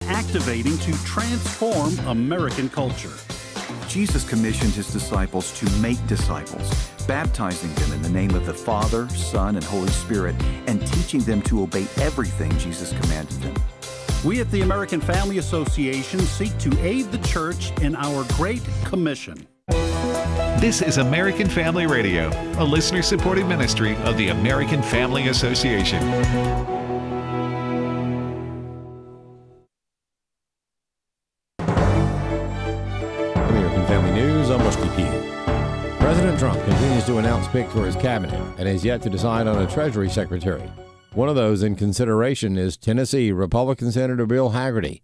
activating to transform American culture. Jesus commissioned his disciples to make disciples, baptizing them in the name of the Father, Son, and Holy Spirit, and teaching them to obey everything Jesus commanded them. We at the American Family Association seek to aid the church in our Great Commission. This is American Family Radio, a listener-supported ministry of the American Family Association. American Family News, I'm Rusty Pugh. President Trump continues to announce picks for his cabinet and has yet to decide on a Treasury Secretary. One of those in consideration is Tennessee Republican Senator Bill Hagerty,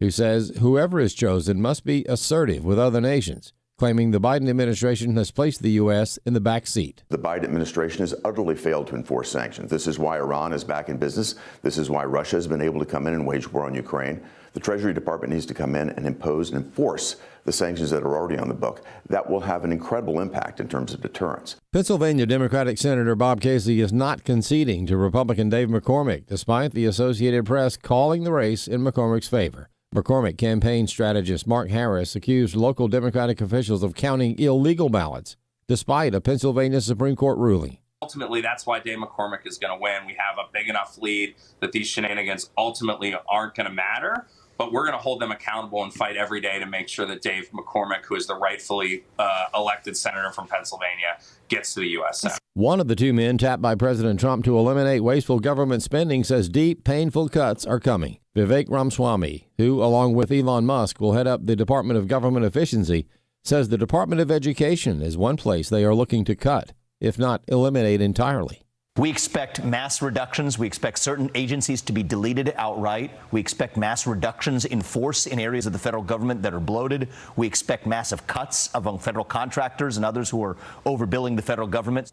who says whoever is chosen must be assertive with other nations, claiming the Biden administration has placed the U.S. in the back seat. The Biden administration has utterly failed to enforce sanctions. This is why Iran is back in business. This is why Russia has been able to come in and wage war on Ukraine. The Treasury Department needs to come in and impose and enforce the sanctions that are already on the book. That will have an incredible impact in terms of deterrence. Pennsylvania Democratic Senator Bob Casey is not conceding to Republican Dave McCormick, despite the Associated Press calling the race in McCormick's favor. McCormick campaign strategist Mark Harris accused local Democratic officials of counting illegal ballots, despite a Pennsylvania Supreme Court ruling. Ultimately, that's why Dave McCormick is going to win. We have a big enough lead that these shenanigans ultimately aren't going to matter, but we're going to hold them accountable and fight every day to make sure that Dave McCormick, who is the rightfully elected senator from Pennsylvania, gets to the U.S. Senate. One of the two men tapped by President Trump to eliminate wasteful government spending says deep, painful cuts are coming. Vivek Ramaswamy, who, along with Elon Musk, will head up the Department of Government Efficiency, says the Department of Education is one place they are looking to cut, if not eliminate entirely. We expect mass reductions. We expect certain agencies to be deleted outright. We expect mass reductions in force in areas of the federal government that are bloated. We expect massive cuts among federal contractors and others who are overbilling the federal government.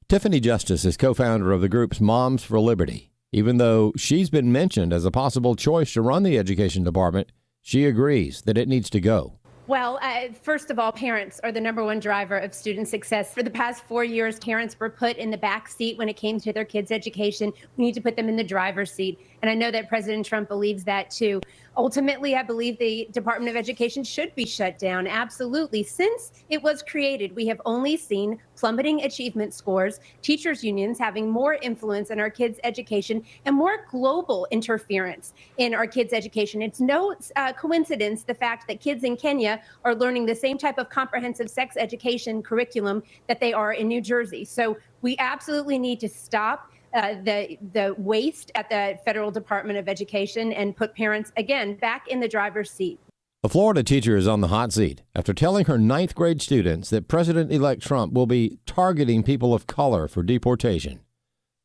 Tiffany Justice is co-founder of the group's Moms for Liberty. Even though she's been mentioned as a possible choice to run the education department, she agrees that it needs to go. Well, first of all, parents are the number one driver of student success. For the past 4 years, parents were put in the back seat when it came to their kids' education. We need to put them in the driver's seat. And I know that President Trump believes that, too. Ultimately, I believe the Department of Education should be shut down. Absolutely. Since it was created, we have only seen plummeting achievement scores, teachers' unions having more influence in our kids' education, and more global interference in our kids' education. It's no coincidence the fact that kids in Kenya are learning the same type of comprehensive sex education curriculum that they are in New Jersey. So we absolutely need to stop the waste at the Federal Department of Education and put parents, again, back in the driver's seat. A Florida teacher is on the hot seat after telling her ninth grade students that President-elect Trump will be targeting people of color for deportation.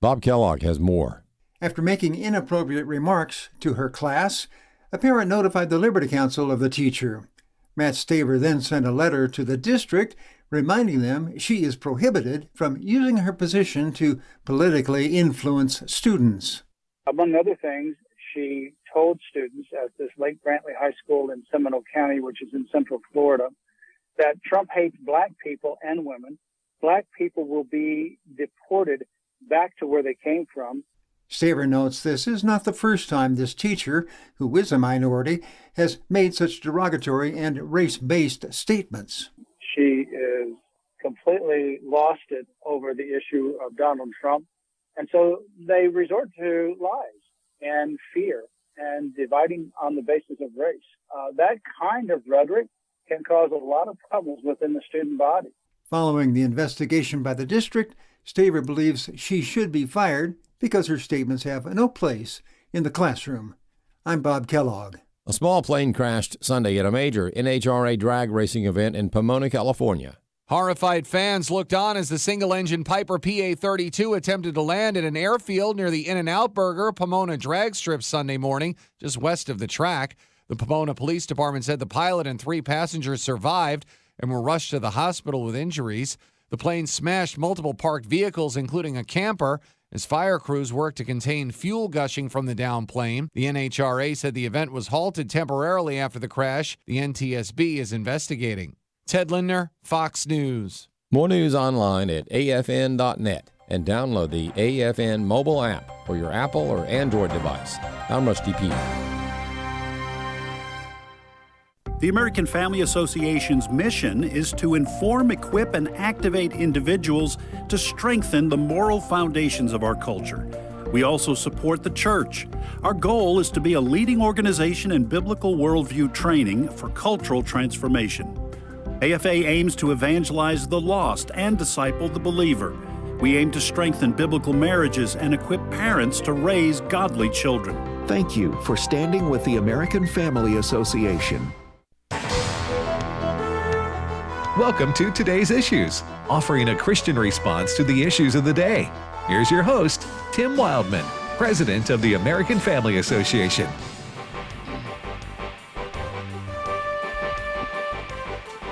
Bob Kellogg has more. After making inappropriate remarks to her class, a parent notified the Liberty Counsel of the teacher. Matt Staver then sent a letter to the district reminding them she is prohibited from using her position to politically influence students. Among other things, she told students at this Lake Brantley High School in Seminole County, which is in Central Florida, that Trump hates black people and women. Black people will be deported back to where they came from. Staver notes this is not the first time this teacher, who is a minority, has made such derogatory and race-based statements. She is completely lost it over the issue of Donald Trump. And so they resort to lies and fear and dividing on the basis of race. That kind of rhetoric can cause a lot of problems within the student body. Following the investigation by the district, Staver believes she should be fired because her statements have no place in the classroom. I'm Bob Kellogg. A small plane crashed Sunday at a major NHRA drag racing event in Pomona, California. Horrified fans looked on as the single-engine Piper PA-32 attempted to land at an airfield near the In-N-Out Burger Pomona drag strip Sunday morning, just west of the track. The Pomona Police Department said the pilot and 3 passengers survived and were rushed to the hospital with injuries. The plane smashed multiple parked vehicles, including a camper, as fire crews worked to contain fuel gushing from the downed plane. The NHRA said the event was halted temporarily after the crash. The NTSB is investigating. Ted Lindner, Fox News. More news online at afn.net and download the AFN mobile app for your Apple or Android device. I'm Rusty Pugh. The American Family Association's mission is to inform, equip, and activate individuals to strengthen the moral foundations of our culture. We also support the church. Our goal is to be a leading organization in biblical worldview training for cultural transformation. AFA aims to evangelize the lost and disciple the believer. We aim to strengthen biblical marriages and equip parents to raise godly children. Thank you for standing with the American Family Association. Welcome to Today's Issues, offering a Christian response to the issues of the day. Here's your host, Tim Wildman, President of the American Family Association.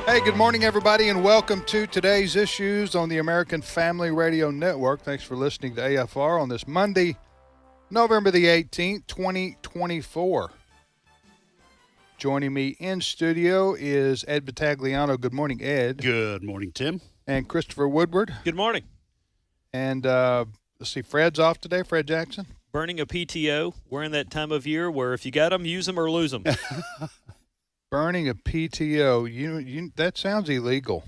Hey, good morning, everybody, and welcome to Today's Issues on the American Family Radio Network. Thanks for listening to AFR on this Monday, November the 18th, 2024. Joining me in studio is Ed Battagliano. Good morning, Ed. Good morning, Tim. And Christopher Woodward. Good morning. And let's see, Fred's off today, Fred Jackson. Burning a PTO. We're in that time of year where if you got them, use them or lose them. Burning a PTO. You that sounds illegal.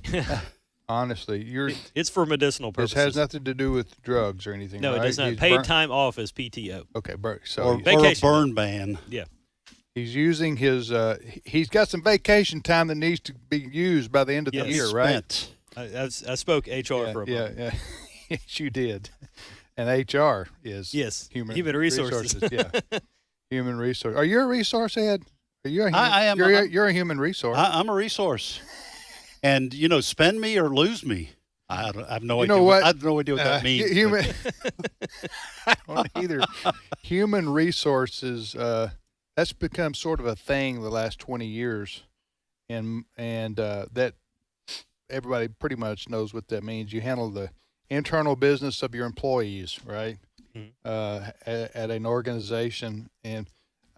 Honestly, it's for medicinal purposes. This has nothing to do with drugs or anything. No, right? it does not. Paid time off is PTO. Okay, or a burn ban. Yeah. He's using his. He's got some vacation time that needs to be used by the end of the year, right? I spoke HR for a moment. Yeah. Yes, you did. And HR is human resources. Yeah, human resource. Are you a resource, Ed? Are you a human, I am. You're a human resource. I'm a resource. And, spend me or lose me. I have no idea. What? I have no idea what that means. Human, I don't either. Human resources, that's become sort of a thing the last 20 years. And that everybody pretty much knows what that means. You handle the internal business of your employees, right? Mm-hmm. At an organization. And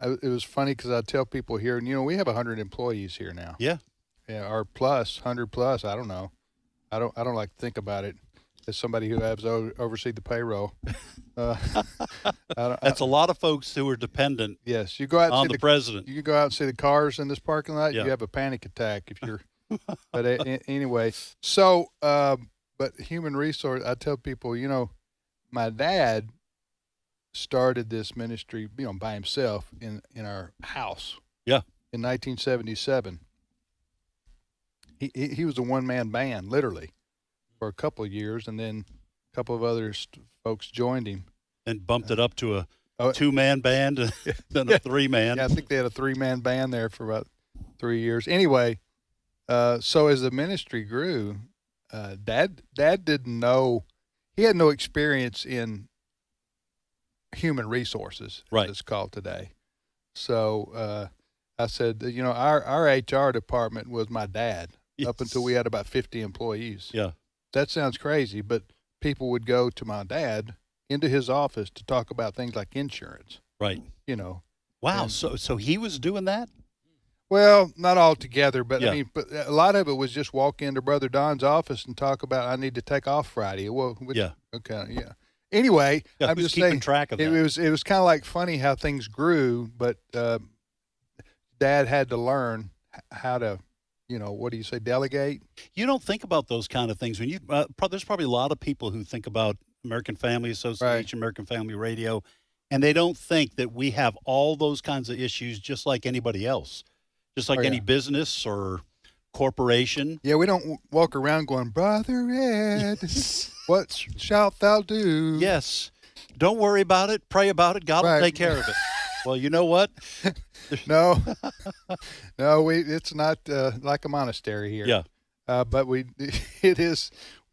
it was funny because I tell people here, and we have 100 employees here now. Yeah. Yeah, or plus 100 plus. I don't know. I don't like to think about it as somebody who has oversee the payroll. That's a lot of folks who are dependent. Yes, you go out and on see the president. You go out and see the cars in this parking lot. Yeah. You have a panic attack if you're. But anyway, so but human resource. I tell people, my dad started this ministry, by himself in our house. Yeah. In 1977. He was a one-man band, literally, for a couple of years, and then a couple of other folks joined him. And bumped it up to a two-man band and then a three-man. Yeah, I think they had a three-man band there for about 3 years. Anyway, so as the ministry grew, Dad didn't know. He had no experience in human resources, as it's called today. So I said, our HR department was my dad. Yes. Up until we had about 50 employees. Yeah. That sounds crazy, but people would go to my dad into his office to talk about things like insurance. Right. Wow. So he was doing that? Well, not all together, but but a lot of it was just walk into Brother Don's office and talk about, I need to take off Friday. Well, okay. Yeah. Anyway, I'm just keeping track of that. It was kind of like funny how things grew, but Dad had to learn how to, what do you say, delegate? You don't think about those kind of things when you. There's probably a lot of people who think about American Family Association, American Family Radio, and they don't think that we have all those kinds of issues just like anybody else, just like any business or corporation. Yeah, we don't walk around going, Brother Ed, what shalt thou do? Yes. Don't worry about it. Pray about it. God will take care of it. Well, you know what? No, it's not like a monastery here. Yeah. But we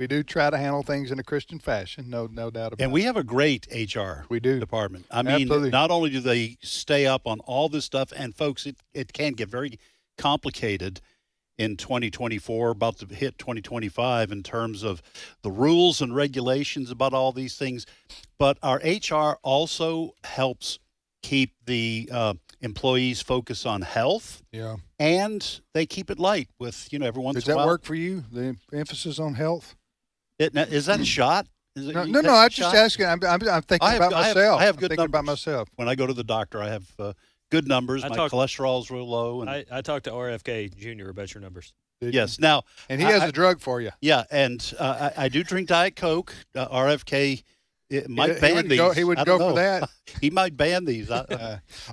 do try to handle things in a Christian fashion. No doubt about it. And we have a great HR department. I mean, Absolutely. Not only do they stay up on all this stuff, and folks, it can get very complicated in 2024, about to hit 2025 in terms of the rules and regulations about all these things. But our HR also helps keep the employees focus on health. Yeah. And they keep it light with, every once Does in a while. that work for you, the emphasis on health? Is that a shot? No, I'm just asking. I'm thinking about myself. I have good thinking numbers. about myself. When I go to the doctor, I have good numbers. I My talked- cholesterol's real low. And I talked to RFK Jr. about your numbers. yes, now And he has a drug for you. Yeah, and I do drink Diet Coke. RFK might He ban would these. go- he would I don't go for know. that. He might ban these. All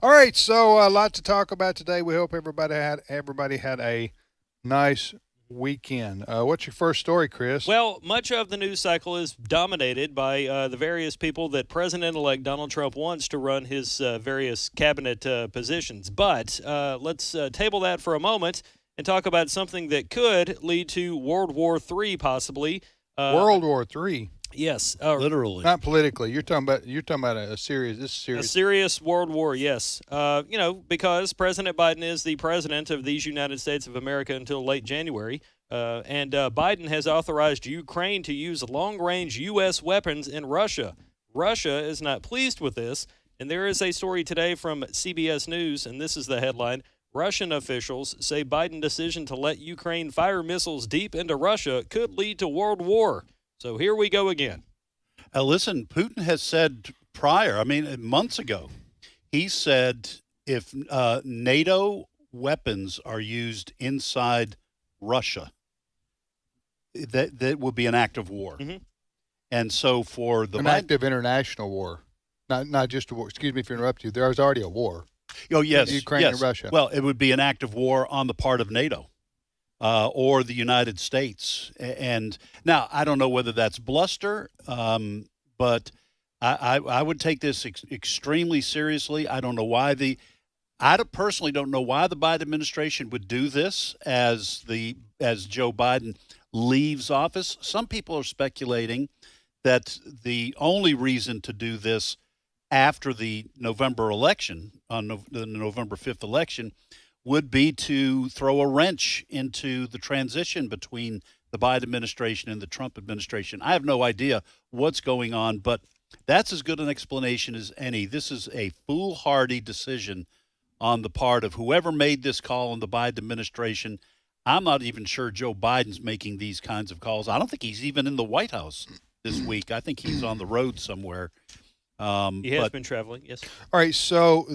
right, so a lot to talk about today. We hope everybody had a nice weekend. What's your first story, Chris? Well, much of the news cycle is dominated by the various people that President-elect Donald Trump wants to run his various cabinet positions. But let's table that for a moment and talk about something that could lead to World War III, possibly. World War III. Yes, literally. Not politically. You're talking about a serious. This is serious. A serious world war, yes. Because President Biden is the president of these United States of America until late January, and Biden has authorized Ukraine to use long-range U.S. weapons in Russia. Russia is not pleased with this, and there is a story today from CBS News, and this is the headline. Russian officials say Biden's decision to let Ukraine fire missiles deep into Russia could lead to world war. So here we go again. Listen, Putin has said prior, months ago, he said if NATO weapons are used inside Russia, that would be an act of war. Mm-hmm. And so for the an active international war, not just a war. Excuse me if I interrupt you. There is already a war. Oh, yes. Ukraine yes. and Russia. Well, it would be an act of war on the part of NATO or the United States. And now, I don't know whether that's bluster, but I would take this extremely seriously. I don't know why I personally don't know why the Biden administration would do this as Joe Biden leaves office. Some people are speculating that the only reason to do this after the November election, on the November 5th election, would be to throw a wrench into the transition between the Biden administration and the Trump administration. I have no idea what's going on, but that's as good an explanation as any. This is a foolhardy decision on the part of whoever made this call in the Biden administration. I'm not even sure Joe Biden's making these kinds of calls. I don't think he's even in the White House this week. I think he's on the road somewhere. He has been traveling, yes. All right, so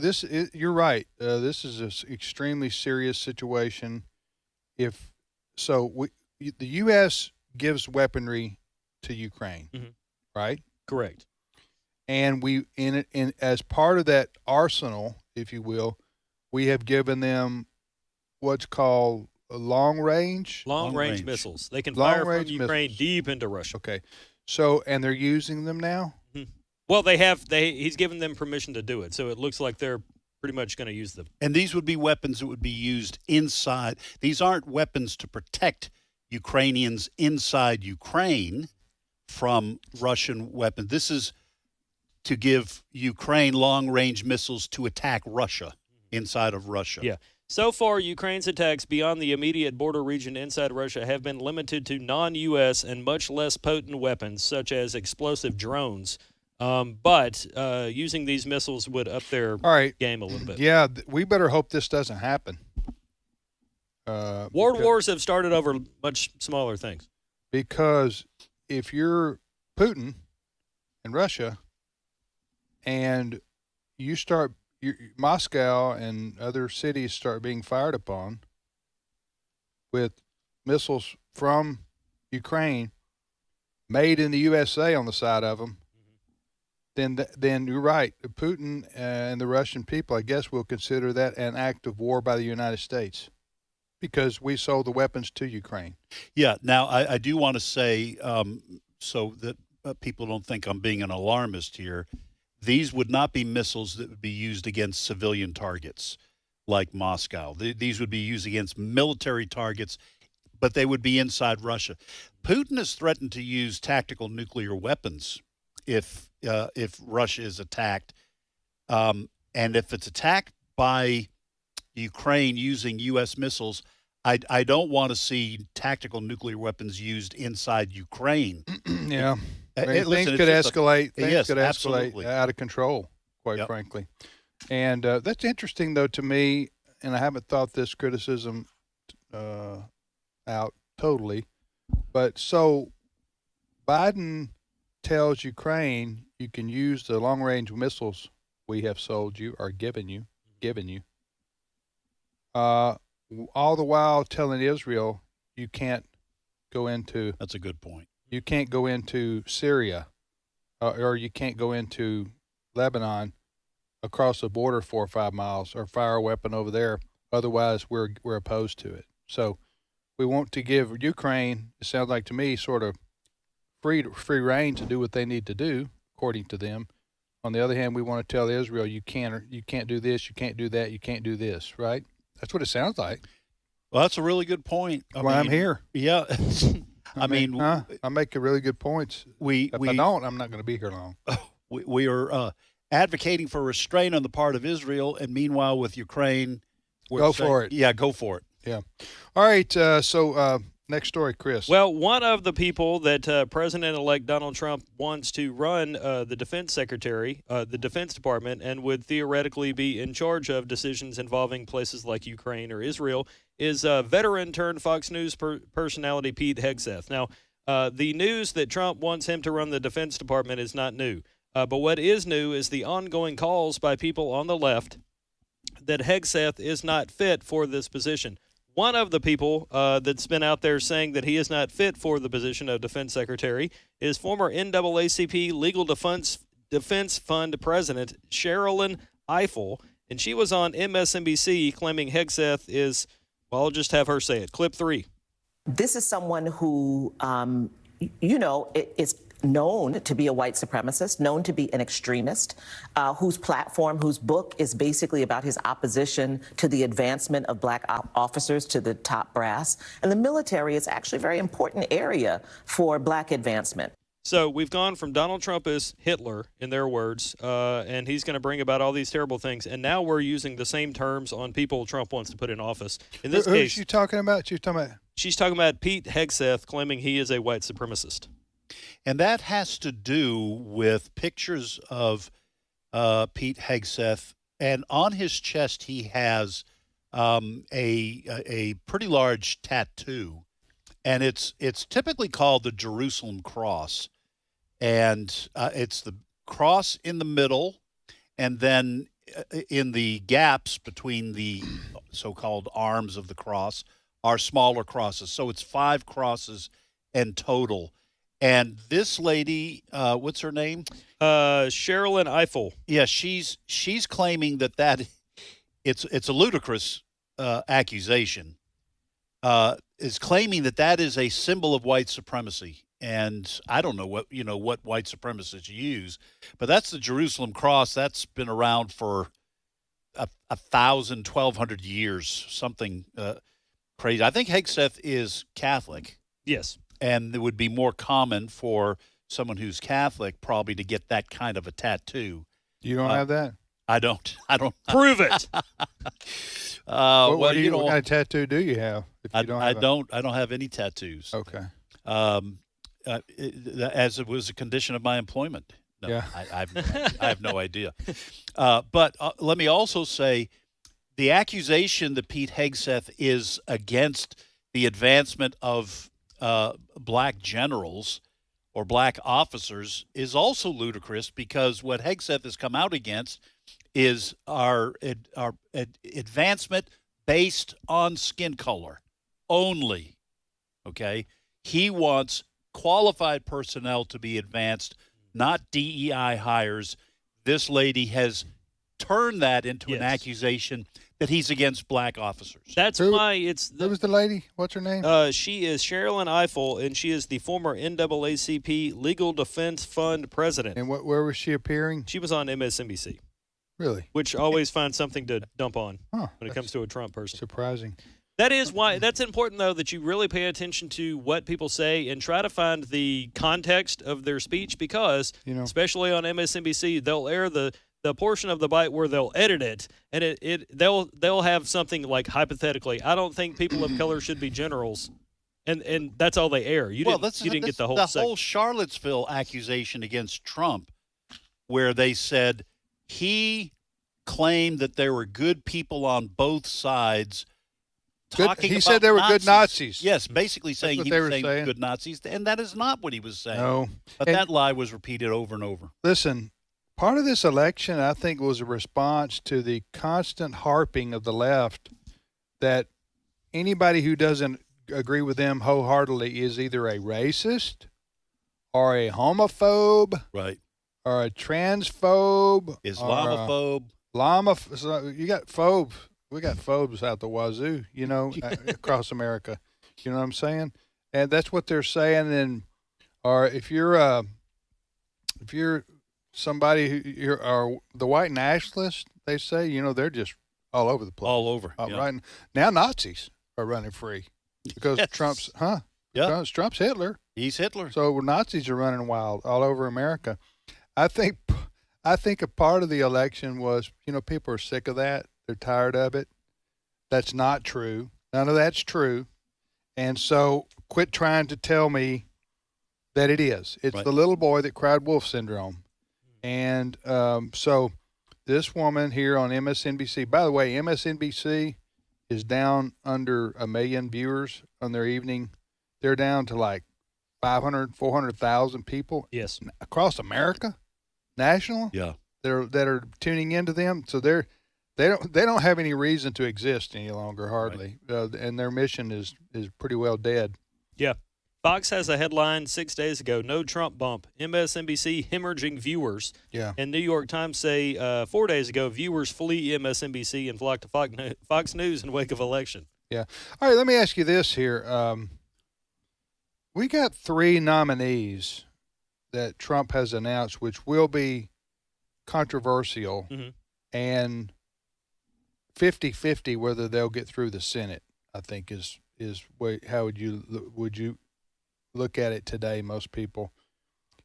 you're right. This is an extremely serious situation. The U.S. gives weaponry to Ukraine, right? Correct. And we, in as part of that arsenal, if you will, we have given them what's called long range missiles. They can fire from Ukraine deep into Russia. Okay, so and they're using them now. Well, he's given them permission to do it, so it looks like they're pretty much going to use them. And these would be weapons that would be used inside. These aren't weapons to protect Ukrainians inside Ukraine from Russian weapons. This is to give Ukraine long-range missiles to attack Russia inside of Russia. Yeah. So far, Ukraine's attacks beyond the immediate border region inside Russia have been limited to non-U.S. and much less potent weapons, such as explosive drones. But using these missiles would up their game a little bit. Yeah, we better hope this doesn't happen. World wars have started over much smaller things. Because if you're Putin and Russia and you start Moscow and other cities start being fired upon with missiles from Ukraine made in the USA on the side of them, then you're right. Putin and the Russian people, I guess, will consider that an act of war by the United States because we sold the weapons to Ukraine. Yeah. Now, I do want to say, so that people don't think I'm being an alarmist here, these would not be missiles that would be used against civilian targets like Moscow. These would be used against military targets, but they would be inside Russia. Putin has threatened to use tactical nuclear weapons if Russia is attacked. And if it's attacked by Ukraine using U.S. missiles, I don't want to see tactical nuclear weapons used inside Ukraine. Yeah. Things could escalate. Things could escalate out of control, quite frankly. And that's interesting, though, to me, and I haven't thought this criticism out totally. But so Biden tells Ukraine you can use the long-range missiles we have sold you or given you, given you. All the while telling Israel you can't go into. That's a good point. You can't go into Syria, or you can't go into Lebanon across the border 4 or 5 miles, or fire a weapon over there. Otherwise, we're opposed to it. So we want to give Ukraine, it sounds like to me, sort of free reign to do what they need to do, according to them. On the other hand, we want to tell Israel you can't do this, you can't do that, you can't do this, right? That's what it sounds like. Well, that's a really good point. I'm here. Yeah. I mean, I make a really good points. If I don't, I'm not going to be here long. We are advocating for restraint on the part of Israel, and meanwhile, with Ukraine, Go for it. Yeah, go for it. Yeah. All right. So next story, Chris. Well, one of the people that President-elect Donald Trump wants to run the defense secretary, the Defense Department, and would theoretically be in charge of decisions involving places like Ukraine or Israel, is veteran turned Fox News personality Pete Hegseth. Now, the news that Trump wants him to run the Defense Department is not new. But what is new is the ongoing calls by people on the left that Hegseth is not fit for this position. One of the people that's been out there saying that he is not fit for the position of defense secretary is former NAACP Legal Defense Fund president Sherilyn Ifill, and she was on MSNBC claiming Hegseth is, well, I'll just have her say it. Clip 3. This is someone who, is known to be a white supremacist, known to be an extremist, whose book is basically about his opposition to the advancement of black officers to the top brass. And the military is actually a very important area for black advancement. So we've gone from Donald Trump as Hitler, in their words, and he's going to bring about all these terrible things. And now we're using the same terms on people Trump wants to put in office. In this case, who's she talking about? She's talking about Pete Hegseth, claiming he is a white supremacist. And that has to do with pictures of Pete Hegseth, and on his chest he has a pretty large tattoo, and it's typically called the Jerusalem Cross, and it's the cross in the middle, and then in the gaps between the so-called arms of the cross are smaller crosses. So it's 5 crosses in total. And this lady, what's her name? Sherilyn Ifill. Yeah, she's claiming that it's a ludicrous accusation. Is claiming that is a symbol of white supremacy, and I don't know what white supremacists use, but that's the Jerusalem Cross. That's been around for 1,000, 1,200 years, something crazy. I think Hegseth is Catholic. Yes. And it would be more common for someone who's Catholic probably to get that kind of a tattoo. You don't have that? I don't. Prove it. What kind of tattoo do you have? I don't have any tattoos. Okay. As it was a condition of my employment. No, yeah. I have no idea. But let me also say, the accusation that Pete Hegseth is against the advancement of black generals or black officers is also ludicrous, because what Hegseth has come out against is our advancement based on skin color only. Okay, he wants qualified personnel to be advanced, not DEI hires. This lady has turned that into an accusation that he's against black officers. That's why it's... Who was the lady? What's her name? She is Sherilyn Ifill, and she is the former NAACP Legal Defense Fund president. And where was she appearing? She was on MSNBC. Really? Which always finds something to dump on when it comes to a Trump person. Surprising. That is why that's important, though, that you really pay attention to what people say and try to find the context of their speech, because, especially on MSNBC, they'll air the portion of the bite where they'll edit it, and they'll have something like, hypothetically, I don't think people of color should be generals, and that's all they air. You didn't get the whole segment. whole Charlottesville accusation against Trump, where they said he claimed that there were good people on both sides. He said there were good Nazis. Yes, basically saying he was saying good Nazis, and that is not what he was saying. No. But that lie was repeated over and over. Listen, part of this election, I think, was a response to the constant harping of the left that anybody who doesn't agree with them wholeheartedly is either a racist or a homophobe, right, or a transphobe, Islamophobe. You got phobes. We got phobes out the wazoo, across America. You know what I'm saying? And that's what they're saying. And or if you're somebody who are the white nationalists, they say, they're just all over the place. All over. Right now, Nazis are running free because Trump's Trump's Hitler. He's Hitler. So Nazis are running wild all over America. I think a part of the election was, people are sick of that. They're tired of it. That's not true. None of that's true. And so quit trying to tell me that it is. It's the little boy that cried wolf syndrome. And so this woman here on MSNBC, by the way, MSNBC is down under 1 million viewers on their evening. They're down to like 500, 400,000 people. Yes. Across America, national. Yeah. That are tuning into them. So they don't have any reason to exist any longer, hardly. Right. And their mission is pretty well dead. Yeah. Fox has a headline 6 days ago, no Trump bump, MSNBC hemorrhaging viewers. Yeah. And New York Times say 4 days ago, viewers flee MSNBC and flock to Fox News in wake of election. Yeah. All right, let me ask you this here. We got 3 nominees that Trump has announced, which will be controversial and 50-50 whether they'll get through the Senate, I think is how would you look at it today, most people.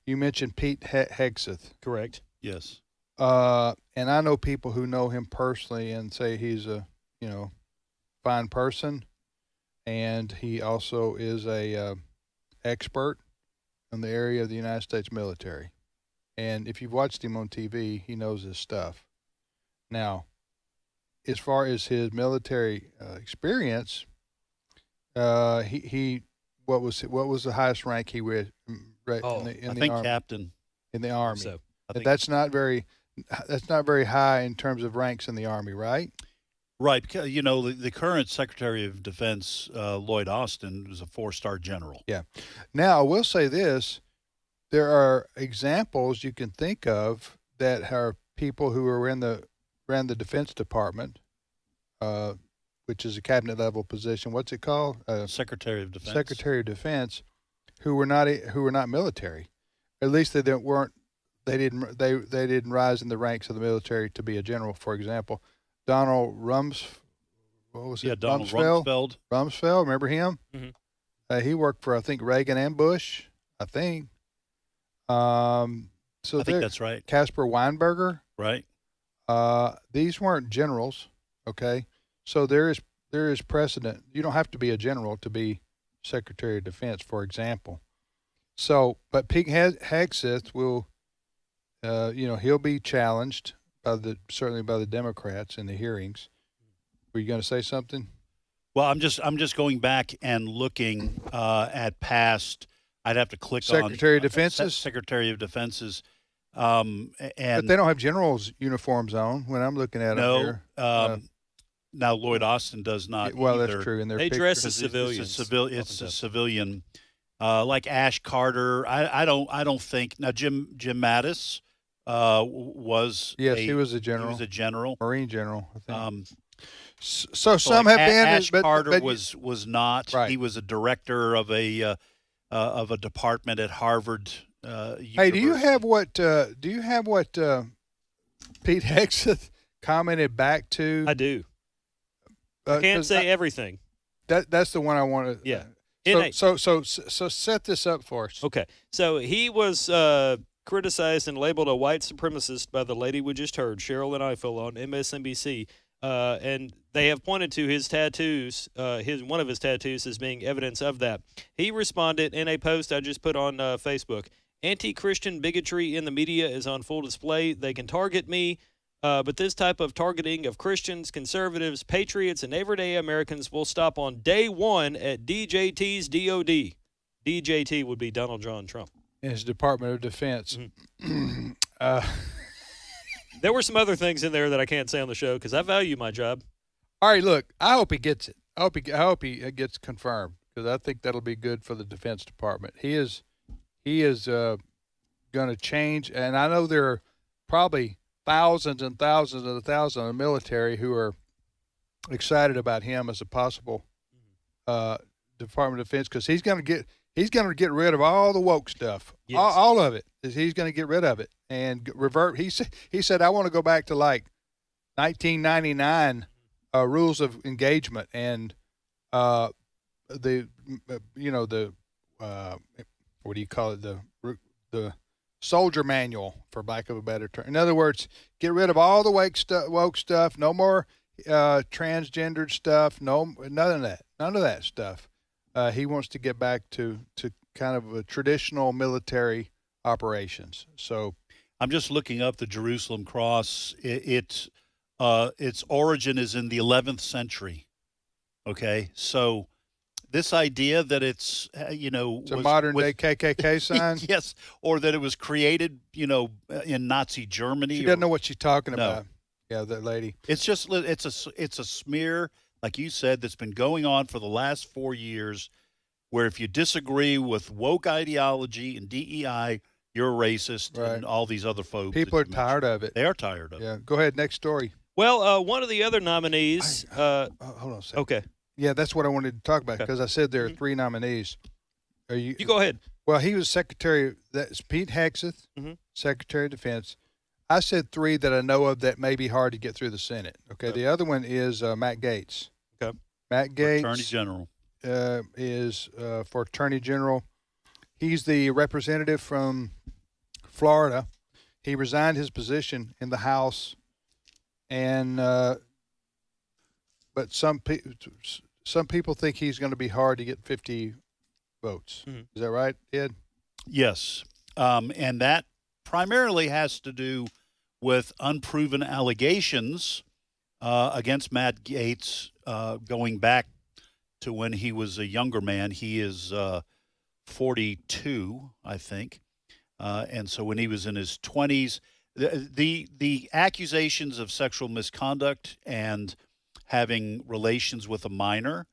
You mentioned Pete Hegseth. Correct. Yes. And I know people who know him personally and say he's a, fine person. And he also is a expert in the area of the United States military. And if you've watched him on TV, he knows his stuff. Now, as far as his military experience, he what was the highest rank he was in the Army? Captain in the Army. So, that's not very high in terms of ranks in the Army, right? Right, because the current Secretary of Defense, Lloyd Austin, is a 4-star general. Yeah. Now, I will say this: there are examples you can think of that are people who are ran the Defense Department, which is a cabinet level position. What's it called? Secretary of Defense. Secretary of Defense, who were not military. At least they didn't rise in the ranks of the military to be a general. For example, Donald Rumsfeld. Rumsfeld, remember him? Mm-hmm. He worked for, I think, Reagan and Bush, I think. I think that's right. Caspar Weinberger. Right. These weren't generals, okay? So there is precedent. You don't have to be a general to be Secretary of Defense, for example. So, but Pete Hegseth will, he'll be challenged certainly by the Democrats in the hearings. Were you going to say something? Well, I'm just going back and looking at past. I'd have to click on Secretary of Defense's. Secretary of Defense's. And but they don't have generals' uniforms on when I'm looking at them here. Now Lloyd Austin does not. Well, either. that's true. In their they dress as civilians. It's a civilian, like Ash Carter. I don't think now Jim Mattis was. Yes, he was a general. He was a general, Marine general. I think. So some like have been. Ash Carter but was not. Right. He was a director of a department at Harvard. Hey, do you have what Pete Hegseth commented back to? I do. I can't say everything. That's the one I want to. Yeah. So set this up for us. Okay. So he was criticized and labeled a white supremacist by the lady we just heard, Cheryl and Eiffel, on MSNBC. And they have pointed to his tattoos, one of his tattoos as being evidence of that. He responded in a post I just put on Facebook. Anti-Christian bigotry in the media is on full display. They can target me, but this type of targeting of Christians, conservatives, patriots, and everyday Americans will stop on day one at DJT's DOD. DJT would be Donald John Trump. In his Department of Defense. Mm-hmm. There were some other things in there that I can't say on the show because I value my job. All right, look, I hope he gets it. I hope he gets confirmed because I think that'll be good for the Defense Department. He is going to change, and I know there are probably thousands and thousands and thousands of the military who are excited about him as a possible Department of Defense because he's going to get rid of all the woke stuff, Yes. all of it. He's going to get rid of it and revert. He said I want to go back to like 1999 rules of engagement and what do you call it, the soldier manual, for lack of a better term. In other words, get rid of all the woke stuff. No more transgendered stuff. None of that stuff. He wants to get back to kind of a traditional military operations. So I'm just looking up the Jerusalem cross. Its origin is in the 11th century. Okay, so this idea that it's it's a modern day KKK sign. Yes, or that it was created in Nazi Germany. She doesn't know what she's talking about. Yeah, that lady. It's just it's a smear, like you said, that's been going on for the last 4 years, where if you disagree with woke ideology and DEI, you're a racist, Right. and all these other folks. People are tired of it. They are tired of it. Yeah. Go ahead. Next story. Well, one of the other nominees. Hold on a second. Okay. Yeah, that's what I wanted to talk about Okay. because I said there are three nominees. Are you? You go ahead. Well, he was Secretary. That's Pete Hegseth, Secretary of Defense. I said three that I know of that may be hard to get through the Senate. Okay. The other one is Matt Gaetz. Okay. Matt Gaetz, Attorney General. is for Attorney General. He's the representative from Florida. He resigned his position in the House, and but some people think he's going to be hard to get 50 votes. Is that right, Ed? Yes, and that primarily has to do with unproven allegations against Matt Gaetz going back to when he was a younger man. He is 42, I think, and so when he was in his 20s, the accusations of sexual misconduct and having relations with a minor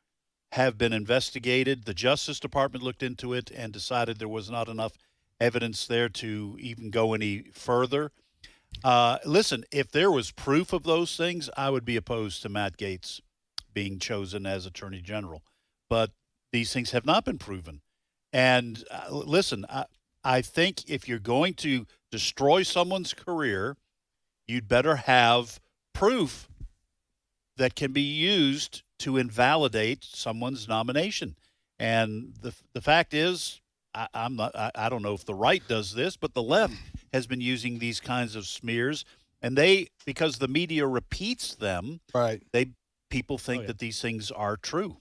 have been investigated. The Justice Department looked into it and decided there was not enough evidence there to even go any further. Listen, if there was proof of those things, I would be opposed to Matt Gaetz being chosen as Attorney General. But these things have not been proven. And listen, I think if you're going to destroy someone's career, you'd better have proof that can be used to invalidate someone's nomination. And the fact is, I don't know if the right does this, but the left has been using these kinds of smears, and because the media repeats them, right? People think that these things are true.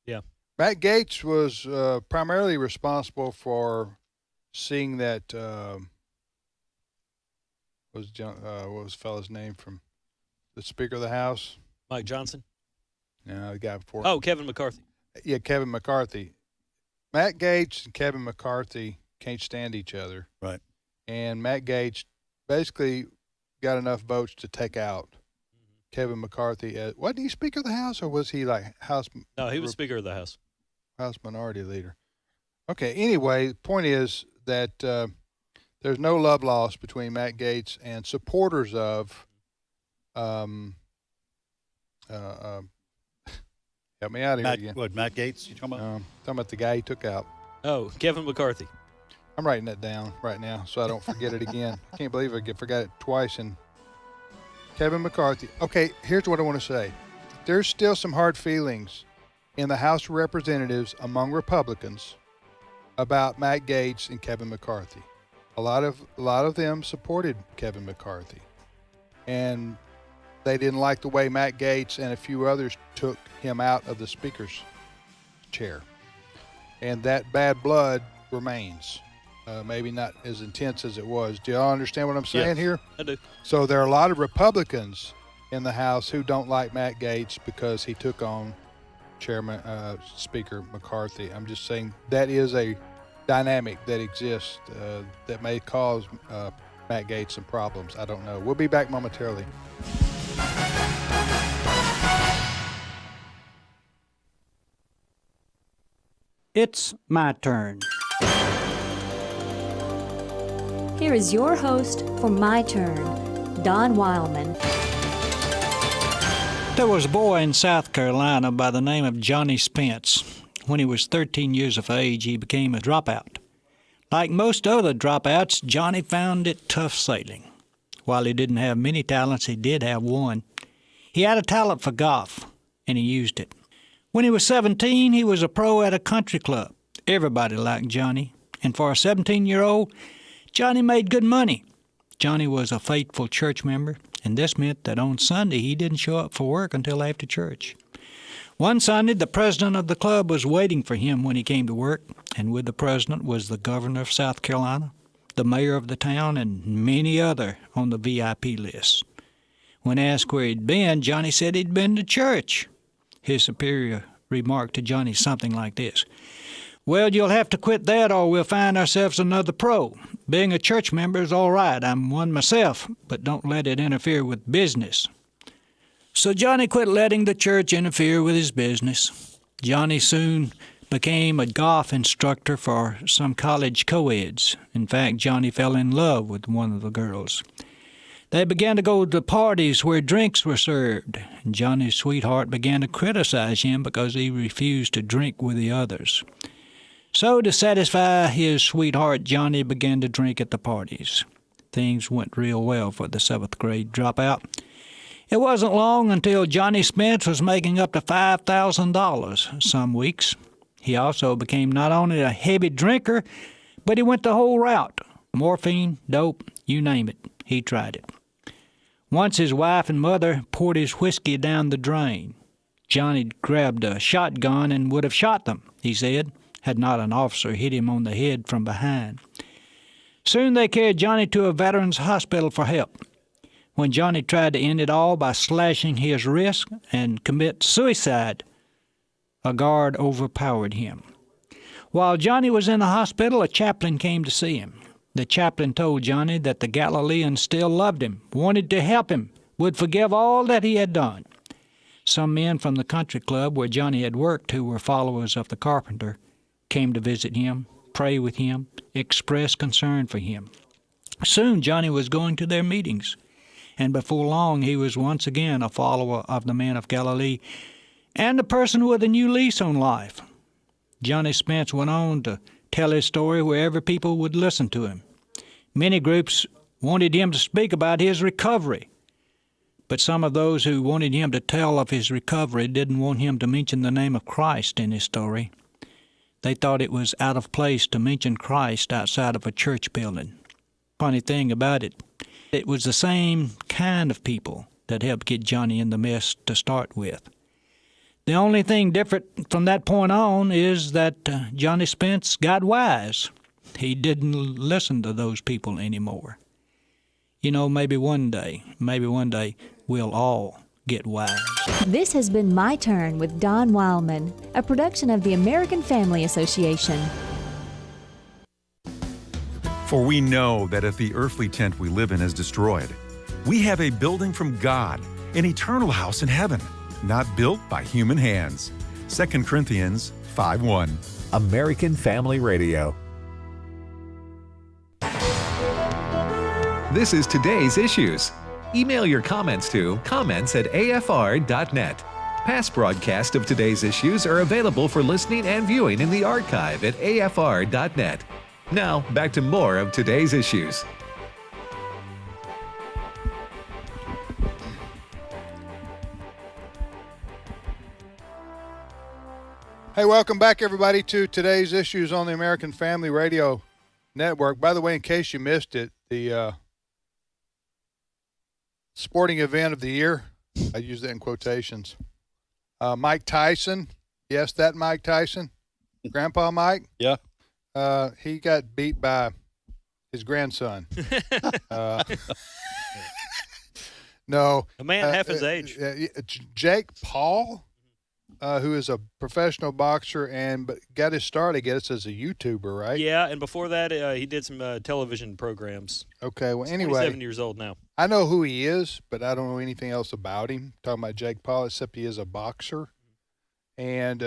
Yeah. Matt Gaetz was primarily responsible for seeing that what was the fellow's name from the Speaker of the House? Mike Johnson? No, the guy before. Oh, Kevin McCarthy. Yeah, Kevin McCarthy. Matt Gaetz and Kevin McCarthy can't stand each other. Right. And Matt Gaetz basically got enough votes to take out Kevin McCarthy. Wasn't he Speaker of the House, or was he like House? No, he was Speaker of the House. House Minority Leader. Okay, anyway, the point is that there's no love lost between Matt Gaetz and supporters of help me out here again. What, Matt Gaetz you talking about? Talking about the guy he took out. Oh, Kevin McCarthy. I'm writing that down right now so I don't forget it again. I can't believe I forgot it twice. And Kevin McCarthy. Okay, here's what I want to say. There's still some hard feelings in the House of Representatives among Republicans about Matt Gaetz and Kevin McCarthy. A lot of them supported Kevin McCarthy, and they didn't like the way Matt Gaetz and a few others took him out of the Speaker's chair, and that bad blood remains. Maybe not as intense as it was. Do y'all understand what I'm saying here? I do. So there are a lot of Republicans in the House who don't like Matt Gaetz because he took on Speaker McCarthy. I'm just saying that is a dynamic that exists that may cause Matt Gaetz some problems. I don't know. We'll be back momentarily. It's my turn. Here is your host for My Turn, Don Wildman. There was a boy in South Carolina by the name of Johnny Spence. When he was 13 years of age, he became a dropout. Like most other dropouts, Johnny found it tough sailing. While he didn't have many talents, he did have one. He had a talent for golf, and he used it. When he was 17, he was a pro at a country club. Everybody liked Johnny, and for a 17-year-old, Johnny made good money. Johnny was a faithful church member, and this meant that on Sunday he didn't show up for work until after church. One Sunday, the president of the club was waiting for him when he came to work, and with the president was the governor of South Carolina, the mayor of the town, and many other on the VIP list. When asked where he'd been, Johnny said he'd been to church. His superior remarked to Johnny something like this: "Well, you'll have to quit that or we'll find ourselves another pro. Being a church member is all right. I'm one myself, but don't let it interfere with business." So Johnny quit letting the church interfere with his business. Johnny soon became a golf instructor for some college co-eds. In fact, Johnny fell in love with one of the girls. They began to go to parties where drinks were served, and Johnny's sweetheart began to criticize him because he refused to drink with the others. So to satisfy his sweetheart, Johnny began to drink at the parties. Things went real well for the 7th grade dropout. It wasn't long until Johnny Spence was making up to $5,000 some weeks. He also became not only a heavy drinker, but he went the whole route. Morphine, dope, you name it, he tried it. Once his wife and mother poured his whiskey down the drain. Johnny grabbed a shotgun and would have shot them, he said, had not an officer hit him on the head from behind. Soon they carried Johnny to a veterans hospital for help. When Johnny tried to end it all by slashing his wrist and commit suicide, a guard overpowered him. While Johnny was in the hospital, a chaplain came to see him. The chaplain told Johnny that the Galileans still loved him, wanted to help him, would forgive all that he had done. Some men from the country club where Johnny had worked, who were followers of the carpenter, came to visit him, pray with him, express concern for him. Soon Johnny was going to their meetings, and before long he was once again a follower of the man of Galilee and a person with a new lease on life. Johnny Spence went on to tell his story wherever people would listen to him. Many groups wanted him to speak about his recovery, but some of those who wanted him to tell of his recovery didn't want him to mention the name of Christ in his story. They thought it was out of place to mention Christ outside of a church building. Funny thing about it, it was the same kind of people that helped get Johnny in the mess to start with. The only thing different from that point on is that Johnny Spence got wise. He didn't listen to those people anymore. You know, maybe one day, we'll all get wise. This has been My Turn with Don Wildman, a production of the American Family Association. For we know that if the earthly tent we live in is destroyed, we have a building from God, an eternal house in heaven, not built by human hands. 2 Corinthians 5:1. American Family Radio. This is Today's Issues. Email your comments to comments@afr.net. Past broadcasts of Today's Issues are available for listening and viewing in the archive at afr.net. Now, back to more of Today's Issues. Hey, welcome back, everybody, to Today's Issues on the American Family Radio Network. By the way, in case you missed it, the sporting event of the year, I use that in quotations, Mike Tyson. Yes, that Mike Tyson. Grandpa Mike. Yeah. He got beat by his grandson. No. A man half his age. Jake Paul who is a professional boxer and got his start, I guess, as a YouTuber, right? Yeah, and before that, he did some television programs. Okay, well, He's anyway. 27 years old now. I know who he is, but I don't know anything else about him. Talking about Jake Paul, except he is a boxer. And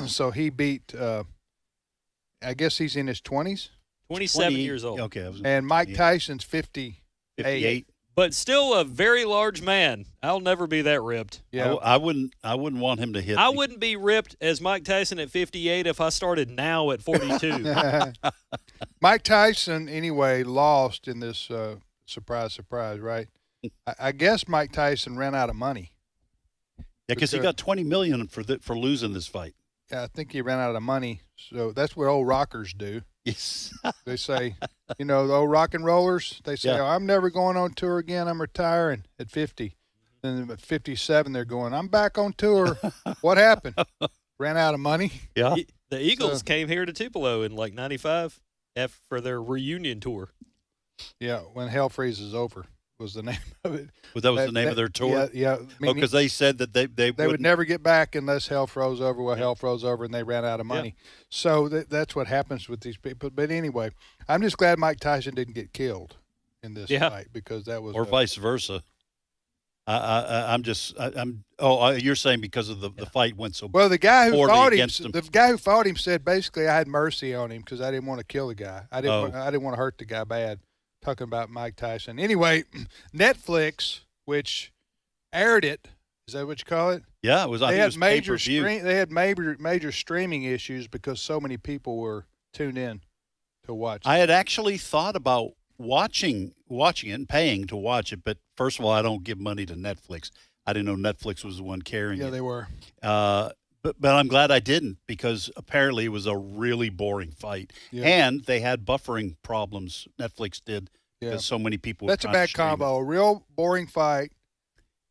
so he beat, I guess he's in his 20s? 27 years old. Okay. And Mike Tyson's 58. But still a very large man. I'll never be that ripped. Yeah. I wouldn't want him to hit I me. wouldn't be ripped as Mike Tyson at 58 if I started now at 42. Mike Tyson, anyway, lost in this surprise, right? I guess Mike Tyson ran out of money. Yeah, because he got $20 million for losing this fight. Yeah, I think he ran out of money. So that's what old rockers do. Yes. They say, the old rock and rollers, they say, Yeah. oh, I'm never going on tour again. I'm retiring at 50. Then at 57, they're going, I'm back on tour. What happened? Ran out of money. Yeah. The Eagles came here to Tupelo in like 95 for their reunion tour. Yeah, when Hell Freezes Over was the name of it. Well, that was the name of their tour? Yeah. Because they said that they would never get back unless hell froze over. Well, hell froze over, and they ran out of money. So that's what happens with these people. But anyway, I'm just glad Mike Tyson didn't get killed in this fight because that was or vice versa. You're saying because of the fight went so well. The guy who fought him, him. the guy who fought him said basically I had mercy on him because I didn't want to kill the guy. I didn't want to hurt the guy bad. Talking about Mike Tyson. Anyway, Netflix, which aired it, is that what you call it? Yeah, it was. They had major pay-per-view. They had major streaming issues because so many people were tuned in to watch. I had actually thought about watching it and paying to watch it, but first of all, I don't give money to Netflix. I didn't know Netflix was the one carrying it. Yeah, they were. But I'm glad I didn't because apparently it was a really boring fight. Yeah. And they had buffering problems, Netflix did, because so many people were That's a trying to bad stream it. combo. A real boring fight,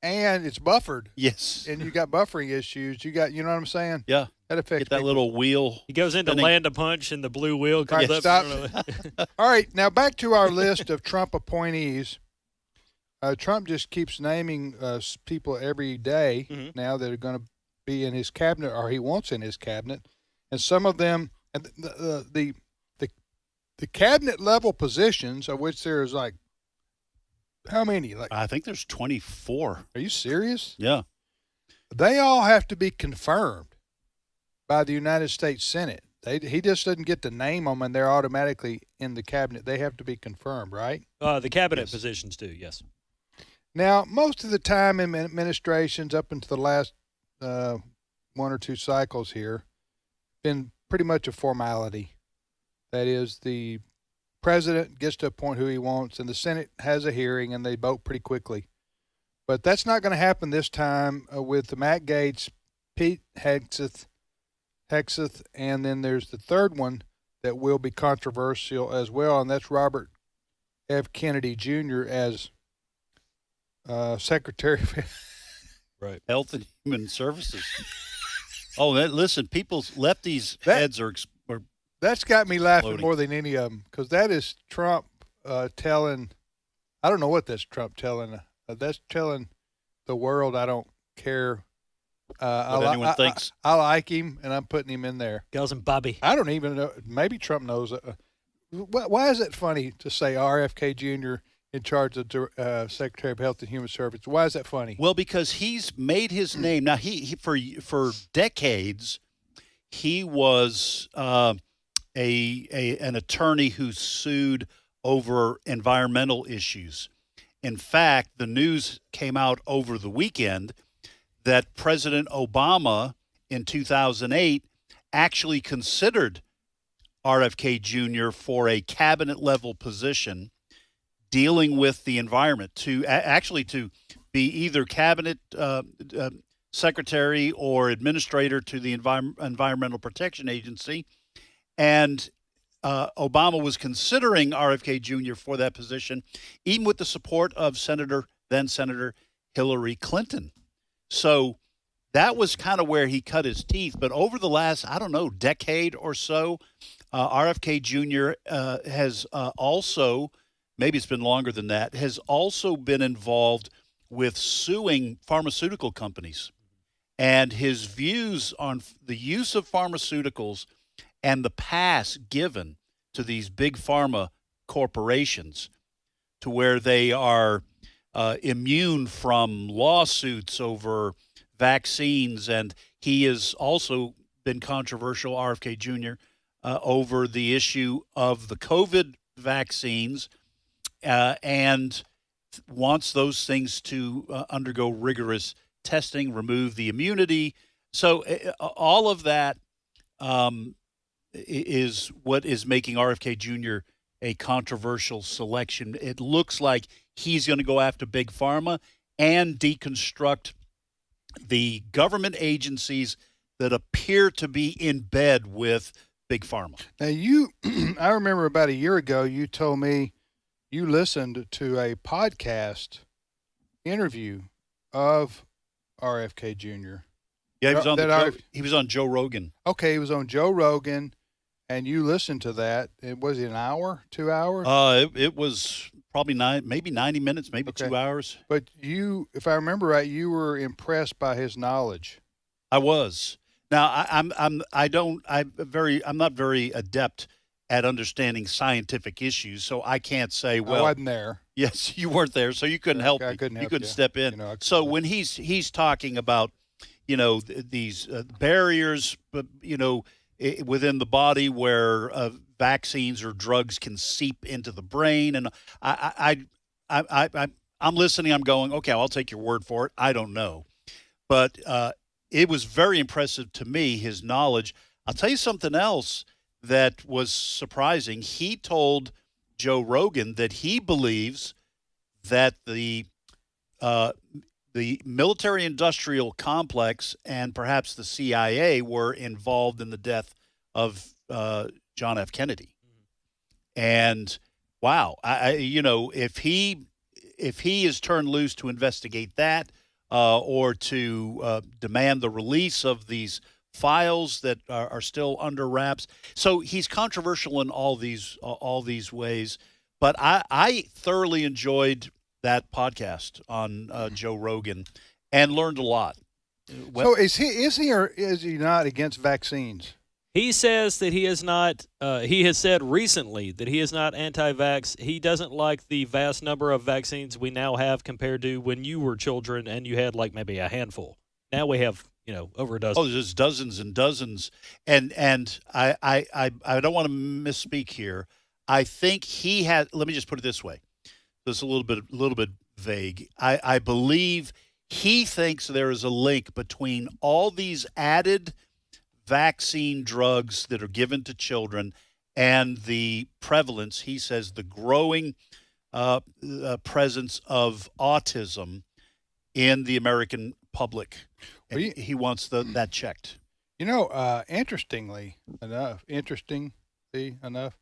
and it's buffered. Yes. And you got buffering issues. You got, you know what I'm saying? Yeah. That affects Get that little wheel. He goes into spinning. land a punch, and the blue wheel comes Right, up. stop. All right, now back to our list of Trump appointees. Trump just keeps naming people every day now that are going to be in his cabinet, or he wants in his cabinet, and some of them, and the cabinet level positions, of which there's like how many? Like I think there's 24. Are you serious? Yeah. They all have to be confirmed by the United States Senate. He just doesn't get to name them, and they're automatically in the cabinet. They have to be confirmed, right? The cabinet positions do, yes. Now, most of the time in administrations up until the last one or two cycles here, been pretty much a formality. That is, the president gets to appoint who he wants, and the Senate has a hearing, and they vote pretty quickly. But that's not going to happen this time with Matt Gaetz, Pete Hegseth, and then there's the third one that will be controversial as well, and that's Robert F. Kennedy Jr. as Secretary of Right. Health and Human Services. Listen, people's lefties' heads are That's got me laughing Floating. more than any of them because that is Trump telling. I don't know what that's Trump telling. That's telling the world I don't care. Anyone thinks. I like him, and I'm putting him in there. Girls and Bobby. I don't even know. Maybe Trump knows. Why is it funny to say RFK Jr. in charge of Secretary of Health and Human Services? Why is that funny? Well, because he's made his name. Now, he for decades, he was an attorney who sued over environmental issues. In fact, the news came out over the weekend that President Obama in 2008 actually considered RFK Jr. for a cabinet-level position dealing with the environment, to be either cabinet secretary or administrator to the Environmental Protection Agency. And Obama was considering RFK Jr. for that position, even with the support of then Senator Hillary Clinton. So that was kind of where he cut his teeth. But over the last, decade or so, RFK Jr. Has also, maybe it's been longer than that, has also been involved with suing pharmaceutical companies and his views on the use of pharmaceuticals and the pass given to these big pharma corporations to where they are immune from lawsuits over vaccines. And he has also been controversial, RFK Jr., over the issue of the COVID vaccines and wants those things to undergo rigorous testing, remove the immunity. So all of that is what is making RFK Jr. a controversial selection. It looks like he's going to go after Big Pharma and deconstruct the government agencies that appear to be in bed with Big Pharma. Now, I remember about a year ago, you told me you listened to a podcast interview of RFK Jr. Yeah, he was on Joe Rogan. Okay, he was on Joe Rogan, and you listened to that. Was it an hour, 2 hours? It was probably maybe 90 minutes, maybe 2 hours. But you, if I remember right, you were impressed by his knowledge. I was. Now I'm not very adept at understanding scientific issues, so I can't say. Well, I wasn't there. Yes, you weren't there, so you couldn't help me. I couldn't help you couldn't you. step in. So when he's talking about, these barriers, but within the body where vaccines or drugs can seep into the brain, and I'm listening. I'm going, okay, I'll take your word for it. I don't know, but it was very impressive to me, his knowledge. I'll tell you something else that was surprising. He told Joe Rogan that he believes that the military-industrial complex and perhaps the CIA were involved in the death of John F. Kennedy. And wow, if he is turned loose to investigate that or to demand the release of these files that are still under wraps, so he's controversial in all these ways. But I thoroughly enjoyed that podcast on Joe Rogan and learned a lot. So is he or is he not against vaccines? He says that he is not. He has said recently that he is not anti-vax. He doesn't like the vast number of vaccines we now have compared to when you were children and you had like maybe a handful. Now we have over a dozen. Oh, there's dozens and dozens, and I don't want to misspeak here. I think he had. Let me just put it this way. It's a little bit vague. I believe he thinks there is a link between all these added vaccine drugs that are given to children and the prevalence, he says, the growing presence of autism in the American public. And he wants that checked. Interestingly enough,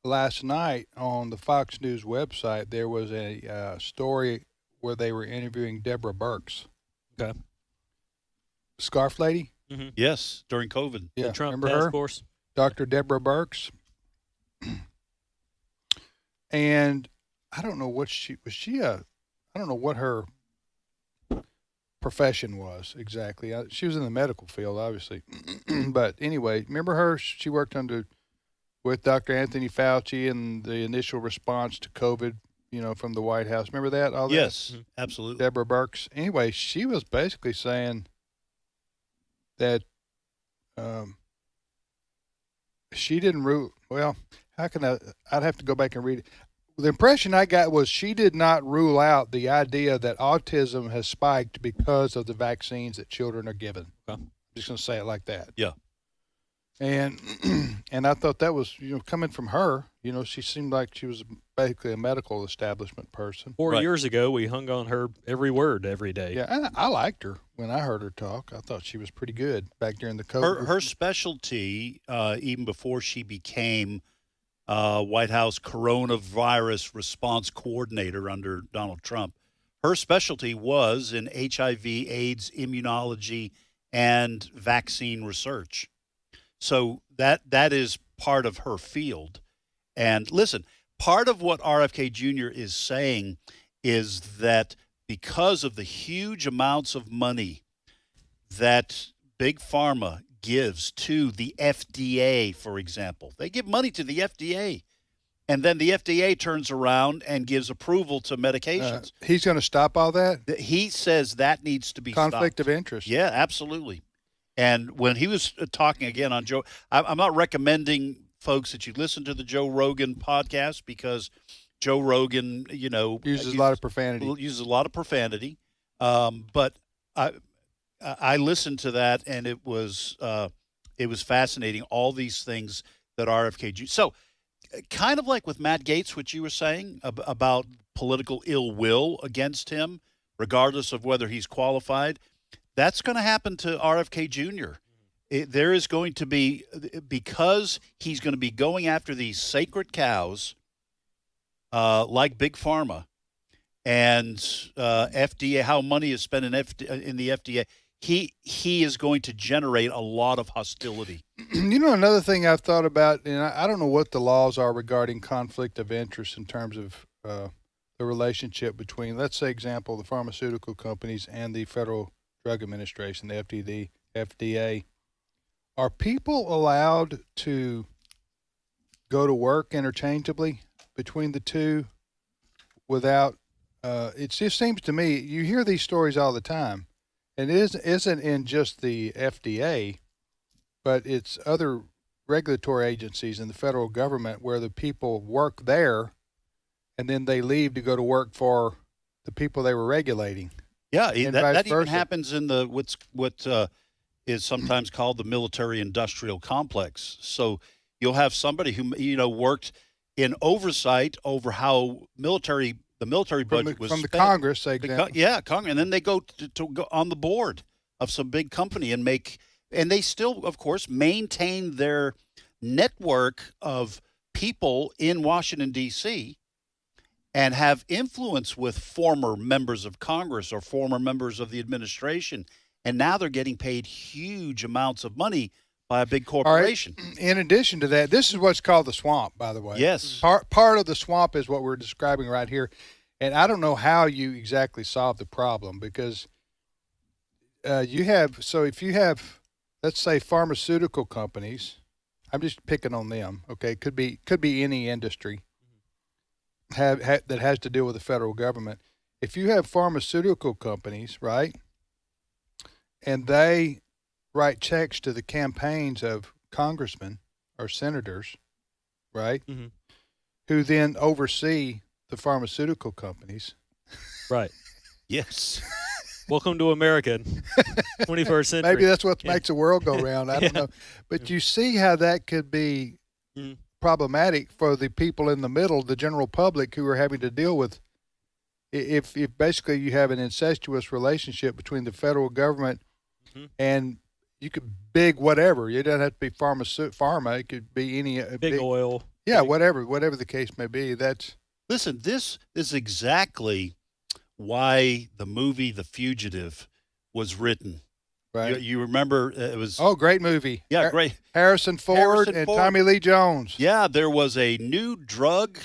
last night on the Fox News website, there was a story where they were interviewing Deborah Birx. Okay. Scarf Lady? Mm-hmm. Yes, during COVID. Yeah, the Trump remember task her? force. Dr. Deborah Birx. And I don't know what I don't know what her profession was exactly. She was in the medical field, obviously. But anyway, remember her? She worked with Dr. Anthony Fauci and the initial response to COVID, from the White House. Remember that? All that? Yes, absolutely. Deborah Birx. Anyway, she was basically saying that she didn't rule. Well, how can I'd have to go back and read it. The impression I got was she did not rule out the idea that autism has spiked because of the vaccines that children are given. Okay. I'm just going to say it like that. Yeah. And I thought that was, coming from her, she seemed like she was basically a medical establishment person. 4 years ago, we hung on her every word every day. Yeah, and I liked her when I heard her talk. I thought she was pretty good back during the COVID. Her specialty, even before she became White House coronavirus response coordinator under Donald Trump, her specialty was in HIV, AIDS, immunology, and vaccine research. So that is part of her field. And listen, part of what RFK Jr. is saying is that because of the huge amounts of money that Big Pharma gives to the FDA, for example. They give money to the FDA, and then the FDA turns around and gives approval to medications. He's going to stop all that? He says that needs to be Conflict stopped. of interest. Yeah, absolutely. And when he was talking again on Joe, I'm not recommending folks that you listen to the Joe Rogan podcast because Joe Rogan, uses a lot of profanity. Uses a lot of profanity. But I listened to that, and it was fascinating. All these things that RFK. So, kind of like with Matt Gaetz, which you were saying about political ill will against him, regardless of whether he's qualified. That's going to happen to RFK Jr. There is going to be, because he's going to be going after these sacred cows like Big Pharma and FDA, how money is spent in the FDA, he is going to generate a lot of hostility. Another thing I've thought about, and I don't know what the laws are regarding conflict of interest in terms of the relationship between, let's say, example, the pharmaceutical companies and the Federal Drug Administration, the FDA. Are people allowed to go to work interchangeably between the two without, it just seems to me, you hear these stories all the time, and it isn't in just the FDA, but it's other regulatory agencies in the federal government where the people work there and then they leave to go to work for the people they were regulating. Yeah, and that even happens in the what is sometimes called the military-industrial complex. So you'll have somebody who worked in oversight over how the military budget was from spent. the Congress, say example. Congress, and then they go to go on the board of some big company and they still, of course, maintain their network of people in Washington D.C. and have influence with former members of Congress or former members of the administration. And now they're getting paid huge amounts of money by a big corporation. All right. In addition to that, this is what's called the swamp, by the way. Yes. Part of the swamp is what we're describing right here. And I don't know how you exactly solve the problem because if you have, let's say, pharmaceutical companies, I'm just picking on them, okay? Could be any industry that has to deal with the federal government. If you have pharmaceutical companies, right, and they write checks to the campaigns of congressmen or senators, right, who then oversee the pharmaceutical companies. Right. Yes. Welcome to America, 21st century. Maybe that's what makes the world go round. I don't know. But you see how that could be problematic for the people in the middle, the general public, who are having to deal with if basically you have an incestuous relationship between the federal government and you could big whatever. It doesn't have to be pharma. It could be any big oil. Yeah, whatever the case may be. Listen, this is exactly why the movie The Fugitive was written. Right. You remember it was... Oh, great movie. Yeah, great. Harrison Ford and Tommy Lee Jones. Yeah, there was a new drug,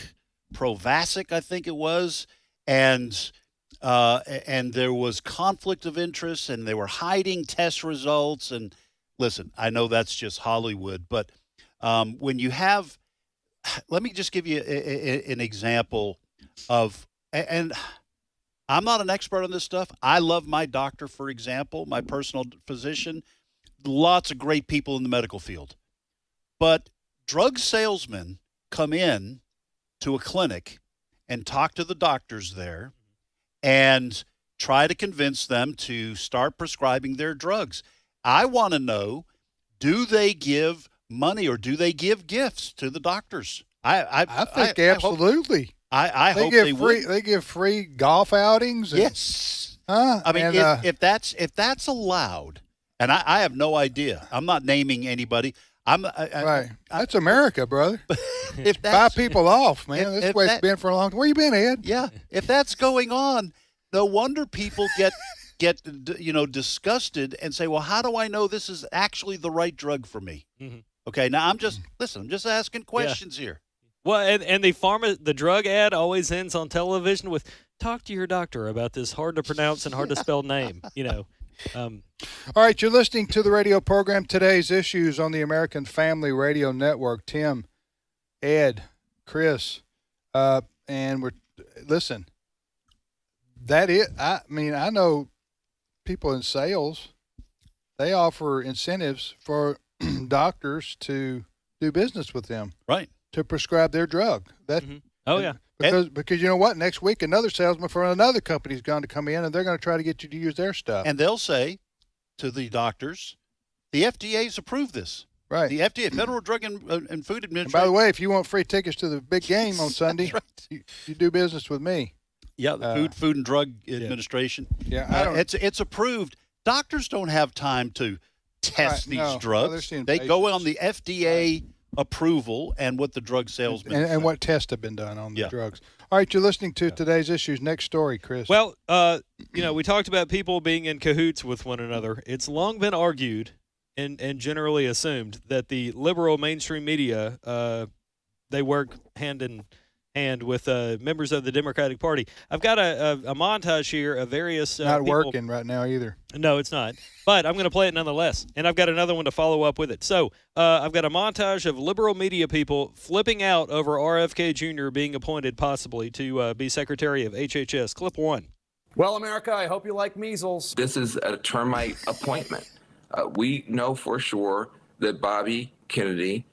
Provasic, I think it was, and there was conflict of interest, and they were hiding test results. And listen, I know that's just Hollywood, but when you have... Let me just give you an example of... And I'm not an expert on this stuff. I love my doctor, for example, my personal physician. Lots of great people in the medical field. But drug salesmen come in to a clinic and talk to the doctors there and try to convince them to start prescribing their drugs. I want to know, do they give money or do they give gifts to the doctors? I think absolutely. I hope they would. They give free golf outings. Yes. I mean, if that's allowed, and I have no idea. I'm not naming anybody. Right. That's America, brother. If buy people off, man. That's the way it's been for a long time. Where you been, Ed? Yeah. If that's going on, no wonder people get disgusted and say, well, how do I know this is actually the right drug for me? Mm-hmm. Okay. Now I'm just asking questions here. Well, and the drug ad always ends on television with "Talk to your doctor about this hard to pronounce and hard to spell name." All right, you're listening to the radio program Today's Issues on the American Family Radio Network. Tim, Ed, Chris, and listen. I know people in sales, they offer incentives for doctors to do business with them, right? To prescribe their drug. Oh yeah, because you know what? Next week, another salesman from another company is going to come in, and they're going to try to get you to use their stuff. And they'll say to the doctors, the FDA's approved this. Right. The FDA, Federal Drug and Food Administration. And by the way, if you want free tickets to the big game on Sunday, you do business with me. Yeah, the Food and Drug Administration. Yeah, it's approved. Doctors don't have time to test these drugs. They're they go on the FDA approval and what the drug salesman and what tests have been done on the drugs. All right, you're listening to Today's Issues. Next story, Chris. Well, we talked about people being in cahoots with one another. It's long been argued and generally assumed that the liberal mainstream media, they work hand in hand with members of the Democratic Party. I've got a montage here of various not people. working right now either. No, it's not. But I'm going to play it nonetheless. And I've got another one to follow up with it. So I've got a montage of liberal media people flipping out over RFK Jr. being appointed possibly to be Secretary of HHS. Clip 1. Well, America, I hope you like measles. This is a termite appointment. We know for sure that Bobby Kennedy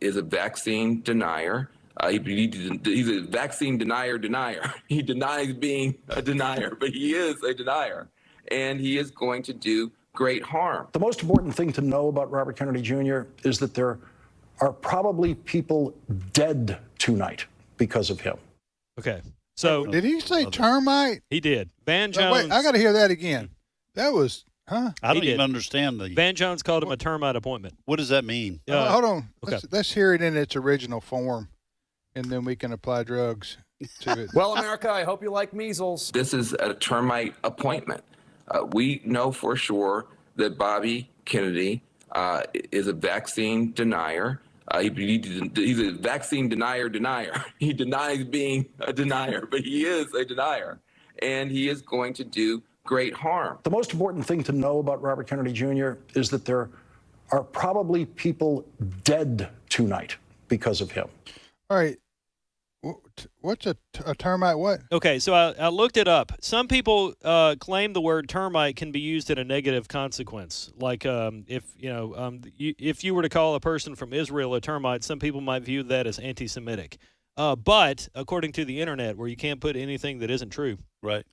is a vaccine denier. He's a vaccine denier. He denies being a denier, but he is a denier. And he is going to do great harm. The most important thing to know about Robert Kennedy Jr. is that there are probably people dead tonight because of him. Okay. So did he say termite? He did. Van Jones. Wait, I got to hear that again. That was, I don't even understand the. Van Jones called him a termite appointment. What does that mean? Hold on. Okay. Let's hear it in its original form, and then we can apply drugs to it. Well, America, I hope you like measles. This is a termite appointment. We know for sure that Bobby Kennedy is a vaccine denier. He's a vaccine denier. He denies being a denier, but he is a denier. And he is going to do great harm. The most important thing to know about Robert Kennedy Jr. is that there are probably people dead tonight because of him. All right. What's a termite? What? Okay, so I looked it up. Some people claim the word termite can be used in a negative consequence. Like if you were to call a person from Israel a termite, some people might view that as anti-Semitic. But according to the internet, where you can't put anything that isn't true, right?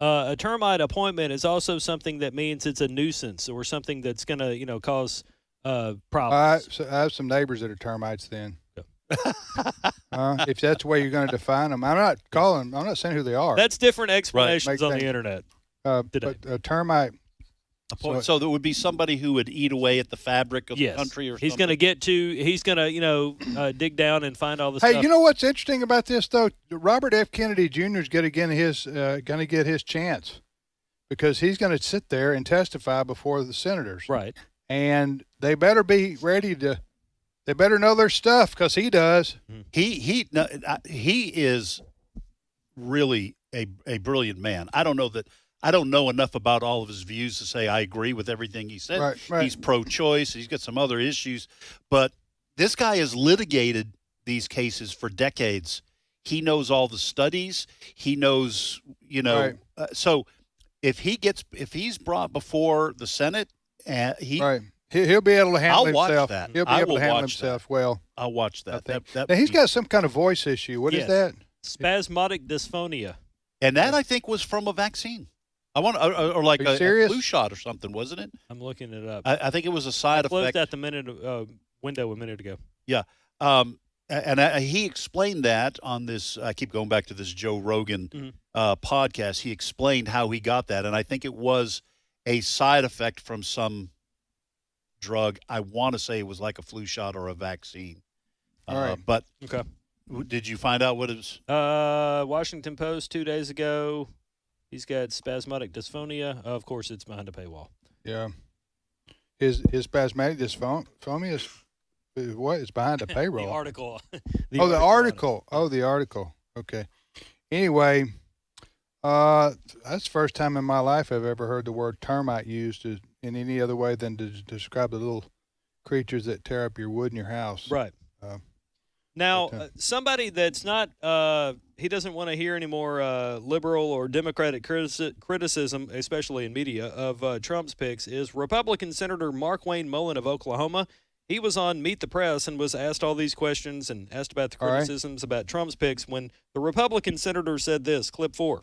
A termite appointment is also something that means it's a nuisance or something that's going to cause problems. I have some neighbors that are termites. Then. If that's the way you're going to define them, I'm not saying who they are. That's different explanations on the internet. But a termite. So there would be somebody who would eat away at the fabric of the country, or something? He's going to dig down and find all the stuff. Hey, you know what's interesting about this though? Robert F. Kennedy Jr. is going to get his chance because he's going to sit there and testify before the senators, right? And they better be ready to. They better know their stuff because he does. He is really a brilliant man. I don't know enough about all of his views to say I agree with everything he said. Right. He's pro-choice. He's got some other issues, but this guy has litigated these cases for decades. He knows all the studies. He knows, Right. So if he's brought before the Senate, right. He'll be able to handle himself. I'll watch that. He'll be able to handle himself well. I'll watch that. Now, he's got some kind of voice issue. What is that? Spasmodic dysphonia. And that, I think, was from a vaccine. I want, or like a flu shot or something, wasn't it? I'm looking it up. I think it was a side I closed effect. at the window a minute ago. Yeah. He explained that on this. I keep going back to this Joe Rogan podcast. He explained how he got that, and I think it was a side effect from some drug. I want to say it was like a flu shot or a vaccine. All right. But okay. Did you find out what it was? Washington Post 2 days ago. He's got spasmodic dysphonia. Of course, it's behind a paywall. Yeah. His spasmodic dysphonia is what? It's behind a paywall. The article. The article. Oh, the article. Okay. Anyway, That's the first time in my life I've ever heard the word termite used in any other way than to describe the little creatures that tear up your wood in your house. Right. Now, somebody that's not, he doesn't want to hear any more liberal or Democratic criticism, especially in media, of Trump's picks, is Republican Senator Markwayne Mullin of Oklahoma. He was on Meet the Press and was asked all these questions and asked about the criticisms about Trump's picks when the Republican senator said this, clip 4.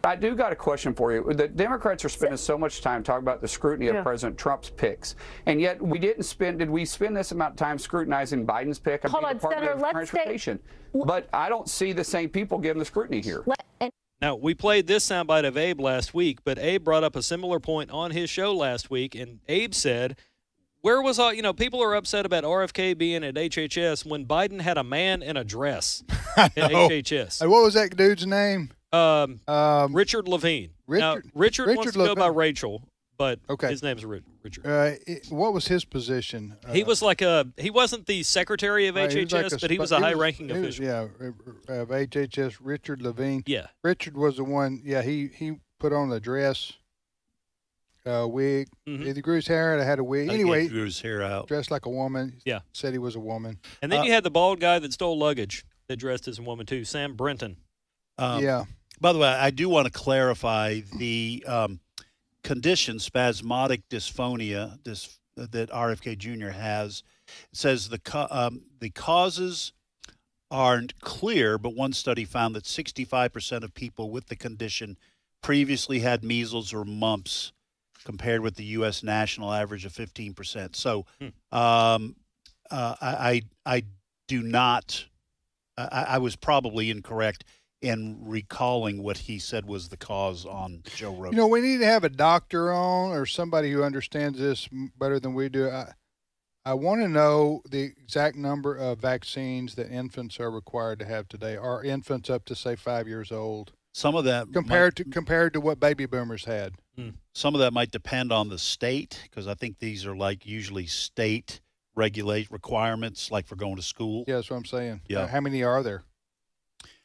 I do got a question for you. The Democrats are spending so much time talking about the scrutiny of President Trump's picks, and yet did we spend this amount of time scrutinizing Biden's pick? Hold on, Senator, let's Transportation. But I don't see the same people giving the scrutiny here. Now, we played this soundbite of Abe last week, but Abe brought up a similar point on his show last week, and Abe said, where was all, people are upset about RFK being at HHS when Biden had a man in a dress at HHS. Hey, what was that dude's name? Richard Levine. Richard wants to go by Rachel, but his name's Richard. What was his position? He was he wasn't the secretary of HHS, but he was a high-ranking official. Of HHS, Richard Levine. Yeah. Richard was the one, he put on the dress, wig. He grew his hair and had a wig. Anyway, he grew his hair out. Dressed like a woman. Yeah. Said he was a woman. And then you had the bald guy that stole luggage that dressed as a woman, too, Sam Brenton. By the way, I do want to clarify the condition, spasmodic dysphonia, that RFK Jr. has. It says the causes aren't clear, but one study found that 65% of people with the condition previously had measles or mumps, compared with the U.S. national average of 15%. So I do not – I was probably incorrect in recalling what he said was the cause on Joe Rogan. We need to have a doctor on or somebody who understands this better than we do. I want to know the exact number of vaccines that infants are required to have today. Are infants up to, say, 5 years old? Some of that compared to what baby boomers had. Some of that might depend on the state, because I think these are usually state requirements, like for going to school. Yeah, that's what I'm saying. Yeah. How many are there?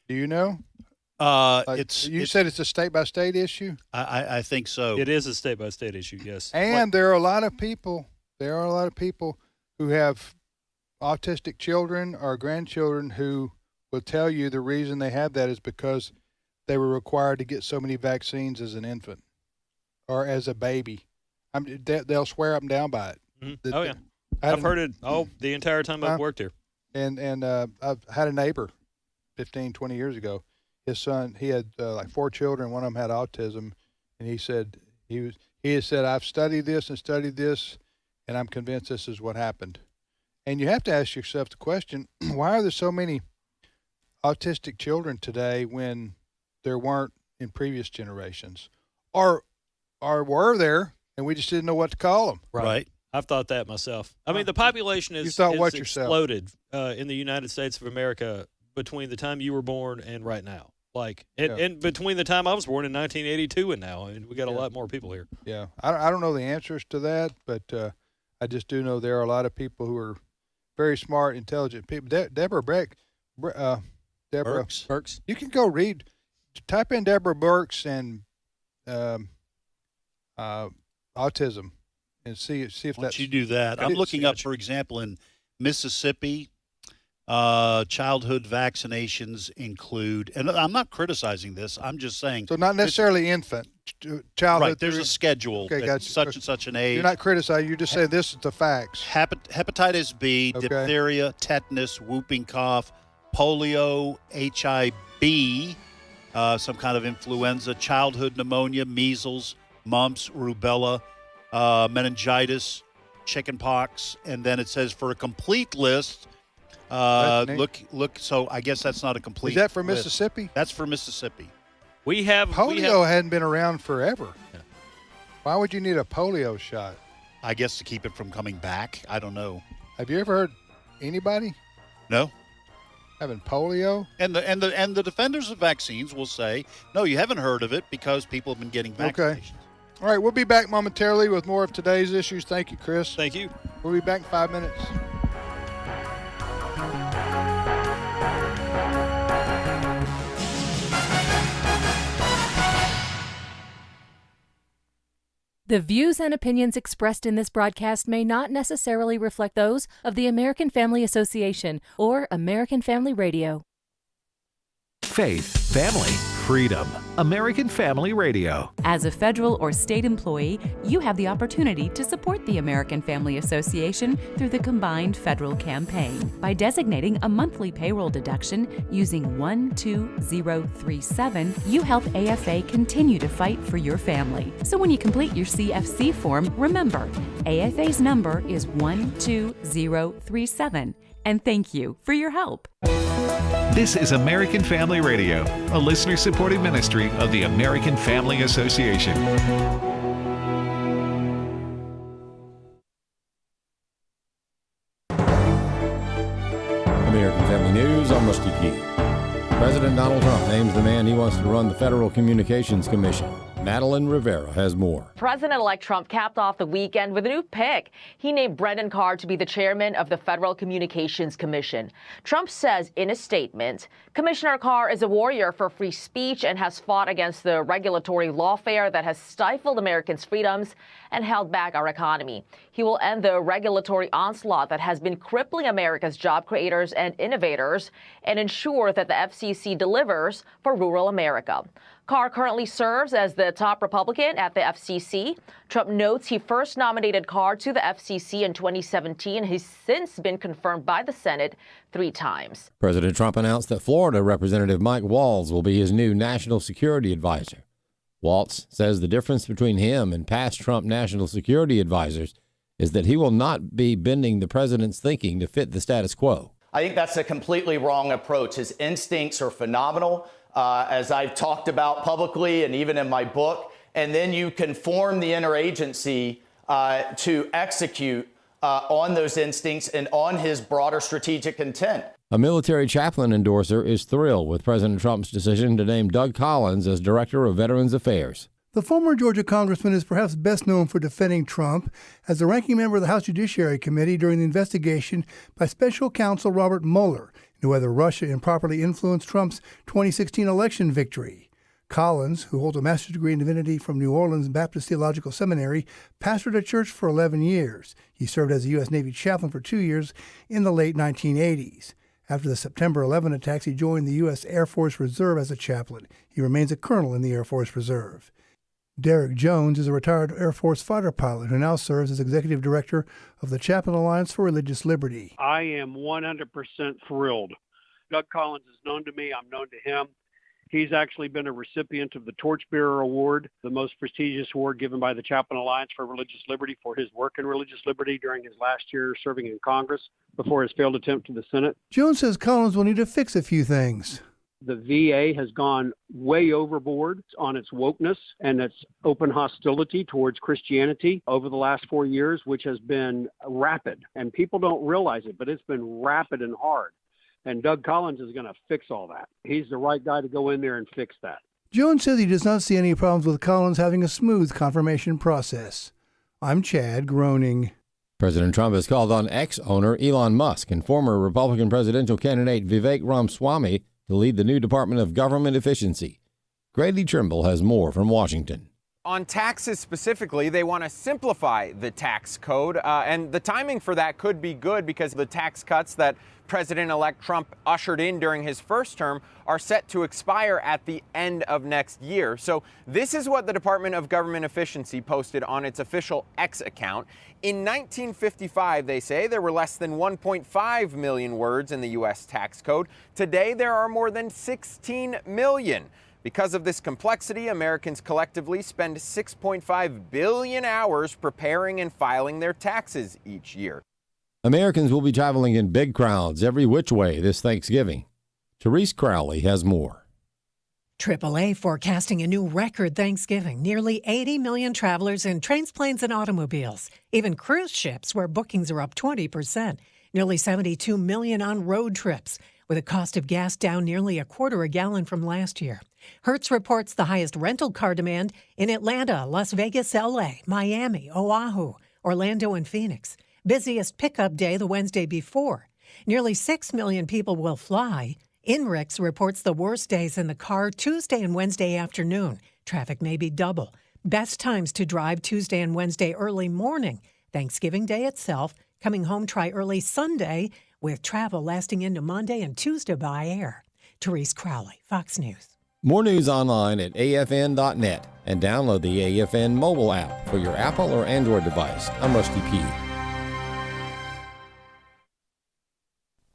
Do you know? You said it's a state-by-state issue? I think so. It is a state-by-state issue, yes. And there are a lot of people who have autistic children or grandchildren who will tell you the reason they have that is because they were required to get so many vaccines as an infant or as a baby. They'll swear up and down by it. Mm-hmm. Oh, yeah. I've heard it the entire time I've worked here. And I've had a neighbor 15, 20 years ago. His son, he had 4 children. One of them had autism. And he said, he had said, I've studied this, and I'm convinced this is what happened. And you have to ask yourself the question, why are there so many autistic children today when there weren't in previous generations? Or were there, and we just didn't know what to call them? Right. I've thought that myself. I mean, the population has exploded in the United States of America between the time you were born and right now. And between the time I was born in 1982 and now, we got a lot more people here. Yeah. I don't know the answers to that, but I just do know there are a lot of people who are very smart, intelligent people. Deborah Birx. You can go type in Deborah Birx and autism and see if that's. Once you do that, I'm looking up, for example, in Mississippi, childhood vaccinations include, and I'm not criticizing this, I'm just saying. So not necessarily infant, childhood. Right, there's a schedule. Okay, gotcha. Such and such an age. You're not criticizing, you're just saying this is the facts. Hepatitis B, diphtheria, tetanus, whooping cough, polio, HIV, some kind of influenza, childhood pneumonia, measles, mumps, rubella, meningitis, chickenpox, and then it says for a complete list, look. So I guess that's not a complete. Is that for list. Mississippi? That's for Mississippi. Polio hadn't been around forever. Yeah. Why would you need a polio shot? I guess to keep it from coming back. I don't know. Have you ever heard anybody? No. Having polio? And the defenders of vaccines will say, no, you haven't heard of it because people have been getting vaccinations. Okay. All right, we'll be back momentarily with more of today's issues. Thank you, Chris. Thank you. We'll be back in 5 minutes. The views and opinions expressed in this broadcast may not necessarily reflect those of the American Family Association or American Family Radio. Faith, family, freedom. American Family Radio. As a federal or state employee, you have the opportunity to support the American Family Association through the combined federal campaign. By designating a monthly payroll deduction using 12037, you help AFA continue to fight for your family. So when you complete your CFC form, remember, AFA's number is 12037. And thank you for your help. This is American Family Radio, a listener-supported ministry of the American Family Association. American Family News, I'm Rusty P. President Donald Trump names the man he wants to run the Federal Communications Commission. Madeline Rivera has more. President-elect Trump capped off the weekend with a new pick. He named Brendan Carr to be the chairman of the Federal Communications Commission. Trump says in a statement, Commissioner Carr is a warrior for free speech and has fought against the regulatory lawfare that has stifled Americans' freedoms and held back our economy. He will end the regulatory onslaught that has been crippling America's job creators and innovators and ensure that the FCC delivers for rural America. Carr currently serves as the top Republican at the FCC. Trump notes he first nominated Carr to the FCC in 2017. He's since been confirmed by the Senate 3 times. President Trump announced that Florida Representative Mike Waltz will be his new national security advisor. Waltz says the difference between him and past Trump national security advisors is that he will not be bending the president's thinking to fit the status quo. I think that's a completely wrong approach. His instincts are phenomenal, as I've talked about publicly and even in my book. And then you can form the interagency to execute on those instincts and on his broader strategic intent. A military chaplain endorser is thrilled with President Trump's decision to name Doug Collins as Director of Veterans Affairs. The former Georgia congressman is perhaps best known for defending Trump as the ranking member of the House Judiciary Committee during the investigation by special counsel Robert Mueller into whether Russia improperly influenced Trump's 2016 election victory. Collins, who holds a master's degree in divinity from New Orleans Baptist Theological Seminary, pastored a church for 11 years. He served as a U.S. Navy chaplain for 2 years in the late 1980s. After the September 11 attacks, he joined the U.S. Air Force Reserve as a chaplain. He remains a colonel in the Air Force Reserve. Derek Jones is a retired Air Force fighter pilot who now serves as executive director of the Chaplain Alliance for Religious Liberty. I am 100% thrilled. Doug Collins is known to me. I'm known to him. He's actually been a recipient of the Torchbearer Award, the most prestigious award given by the Chaplain Alliance for Religious Liberty for his work in religious liberty during his last year serving in Congress before his failed attempt to the Senate. Jones says Collins will need to fix a few things. The VA has gone way overboard on its wokeness and its open hostility towards Christianity over the last 4 years, which has been rapid. And people don't realize it, but it's been rapid and hard. And Doug Collins is going to fix all that. He's the right guy to go in there and fix that. Jones says he does not see any problems with Collins having a smooth confirmation process. I'm Chad, groaning. President Trump has called on ex-owner Elon Musk and former Republican presidential candidate Vivek Ramaswamy to lead the new Department of Government Efficiency. Grady Trimble has more from Washington. On taxes specifically, they want to simplify the tax code, and the timing for that could be good because the tax cuts that President-elect Trump ushered in during his first term are set to expire at the end of next year. So this is what the Department of Government Efficiency posted on its official X account. In 1955, they say, there were less than 1.5 million words in the U.S. tax code. Today, there are more than 16 million. Because of this complexity, Americans collectively spend 6.5 billion hours preparing and filing their taxes each year. Americans will be traveling in big crowds every which way this Thanksgiving. Therese Crowley has more. AAA forecasting a new record Thanksgiving. Nearly 80 million travelers in trains, planes, and automobiles. Even cruise ships, where bookings are up 20%. Nearly 72 million on road trips, with a cost of gas down nearly a quarter a gallon from last year. Hertz reports the highest rental car demand in Atlanta, Las Vegas, L.A., Miami, Oahu, Orlando, and Phoenix. Busiest pickup day the Wednesday before. Nearly 6 million people will fly. INRIX reports the worst days in the car Tuesday and Wednesday afternoon. Traffic may be double. Best times to drive Tuesday and Wednesday early morning. Thanksgiving Day itself. Coming home, try early Sunday with travel lasting into Monday and Tuesday by air. Therese Crowley, Fox News. More news online at afn.net and download the AFN mobile app for your Apple or Android device. I'm Rusty Pugh.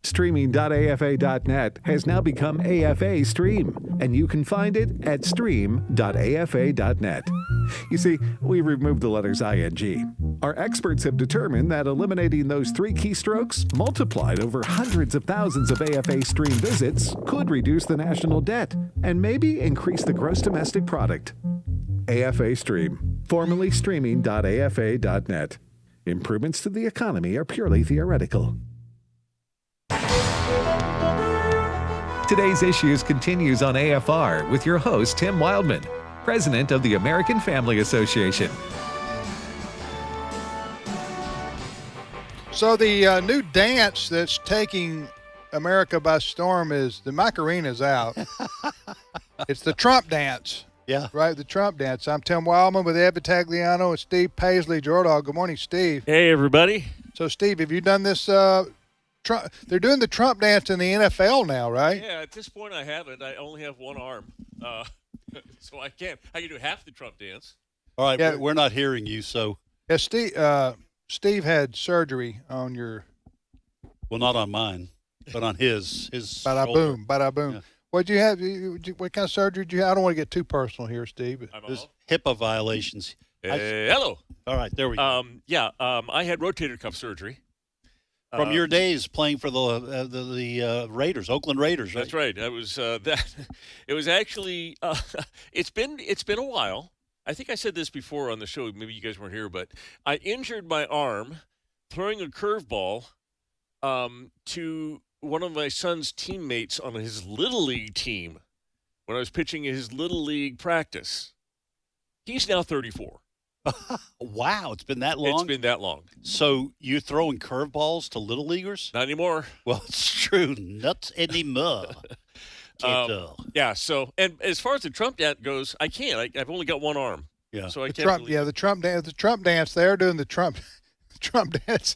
Streaming.afa.net has now become AFA Stream, and you can find it at stream.afa.net. You see, we removed the letters ing. Our experts have determined that eliminating those 3 keystrokes, multiplied over hundreds of thousands of AFA Stream visits, could reduce the national debt and maybe increase the gross domestic product. AFA Stream, formerly streaming.afa.net. Improvements to the economy are purely theoretical. Today's Issues continues on AFR with your host, Tim Wildman, president of the American Family Association. So the new dance that's taking America by storm is the Macarena's out. It's the Trump dance. Yeah. Right, the Trump dance. I'm Tim Wildman with Ed Vitagliano and Steve Paisley Jordahl. Good morning, Steve. Hey, everybody. So, Steve, have you done this Trump? They're doing the Trump dance in the NFL now, right? Yeah, at this point I haven't. I only have one arm. So I can do half the Trump dance. All right, Yeah. we're not hearing you, so. Yeah, Steve had surgery on your. Well, not on mine, but on his. Bada shoulder. boom, bada boom. Yeah. What'd you have? What kind of surgery did you have? I don't want to get too personal here, Steve. There's HIPAA violations. Hello. All right, there we go. I had rotator cuff surgery. From your days playing for the Raiders, Oakland Raiders, right? That's right. I was that. It was actually. It's been a while. I think I said this before on the show. Maybe you guys weren't here, but I injured my arm throwing a curveball to one of my son's teammates on his little league team when I was pitching his little league practice. He's now 34. Wow, it's been that long? It's been that long. So you're throwing curveballs to little leaguers? Not anymore. Well, it's true. Not anymore. Yeah, so, and as far as the Trump dance goes, I can't. I've only got one arm. Yeah. So I The can't Trump, really- yeah, the Trump dance. The Trump dance. They're doing the Trump dance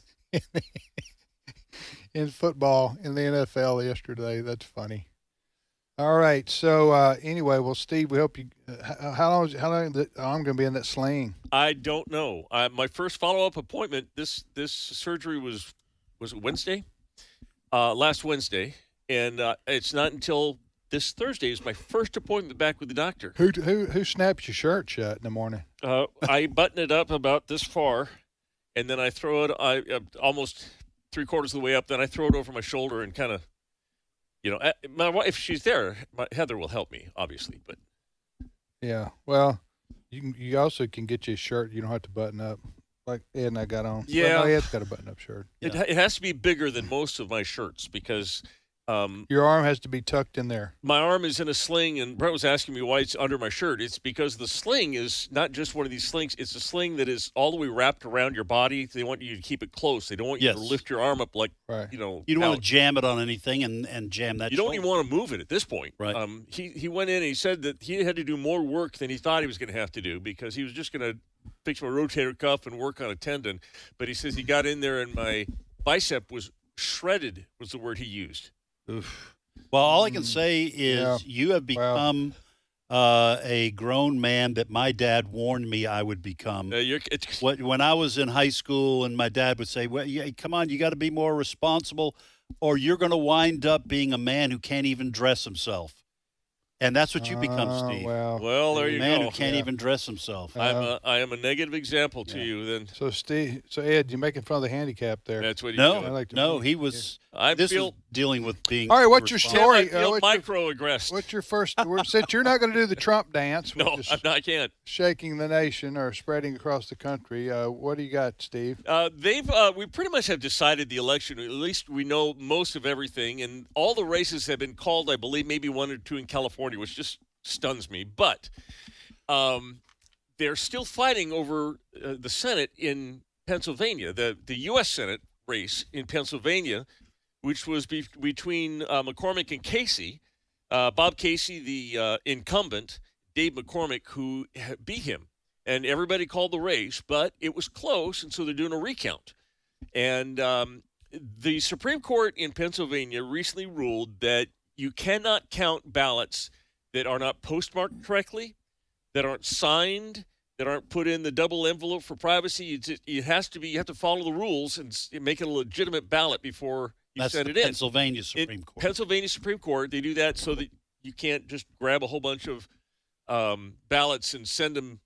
in football in the NFL yesterday. That's funny. All right. So anyway, well, Steve, we hope you. How long I'm going to be in that sling? I don't know. My first follow-up appointment, this surgery was it Wednesday? Last Wednesday, and it's not until this Thursday is my first appointment back with the doctor. Who snaps your shirt shut in the morning? I button it up about this far, and then I throw it almost 3/4 of the way up. Then I throw it over my shoulder and kind of, my wife, if she's there, Heather will help me, obviously. But Yeah. Well, you also can get you a shirt you don't have to button up, like Ed and I got on. Yeah. Well, no, Ed's got a button-up shirt. it has to be bigger than most of my shirts because Your arm has to be tucked in there. my arm is in a sling, and Brett was asking me why it's under my shirt. It's because the sling is not just one of these slings. It's a sling that is all the way wrapped around your body. They want you to keep it close. They don't want you to Yes. lift your arm up like, Right. You don't want to out. jam it on anything and jam that You don't shoulder. even want to move it at this point. Right. He went in and he said that he had to do more work than he thought he was going to have to do because he was just going to fix my rotator cuff and work on a tendon. But he says he got in there and my bicep was shredded, was the word he used. Oof. Well, all I can say is Yeah. you have become a grown man that my dad warned me I would become. When I was in high school and my dad would say, well, yeah, come on, you got to be more responsible or you're going to wind up being a man who can't even dress himself. And that's what you become, Steve. Well, there you a man go. who can't even dress himself. I am a negative example to you then. So Ed, you're making fun of the handicap there. That's what he's No, doing. no, he was. This was dealing with being. All right, what's your responsible. story? I feel What's your- microaggressed. What's your first? Since you're not going to do the Trump dance, No, which is I can't. shaking the nation or spreading across the country. What do you got, Steve? We pretty much have decided the election. At least we know most of everything, and all the races have been called. I believe maybe one or two in California, which just stuns me. But they're still fighting over the Senate in Pennsylvania, the U.S. Senate race in Pennsylvania, which was between McCormick and Casey. Bob Casey, the incumbent, Dave McCormick, who beat him. and everybody called the race, but it was close, and so they're doing a recount. And the Supreme Court in Pennsylvania recently ruled that you cannot count ballots that are not postmarked correctly, that aren't signed, that aren't put in the double envelope for privacy. You have to follow the rules and make it a legitimate ballot before you send it in. Pennsylvania Supreme Court. Pennsylvania Supreme Court, they do that so that you can't just grab a whole bunch of ballots and send them,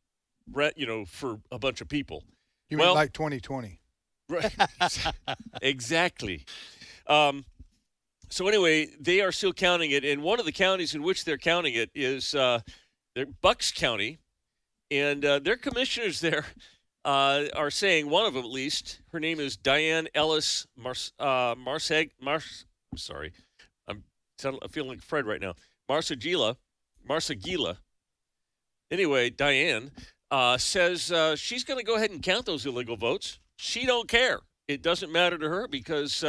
for a bunch of people. You mean like 2020? Right. Exactly. So anyway, they are still counting it, and one of the counties in which they're counting it is Bucks County, and their commissioners there are saying, one of them at least, her name is Diane Ellis I'm feeling like Fred right now. Marsagila. Anyway, Diane says she's going to go ahead and count those illegal votes. She don't care. It doesn't matter to her because,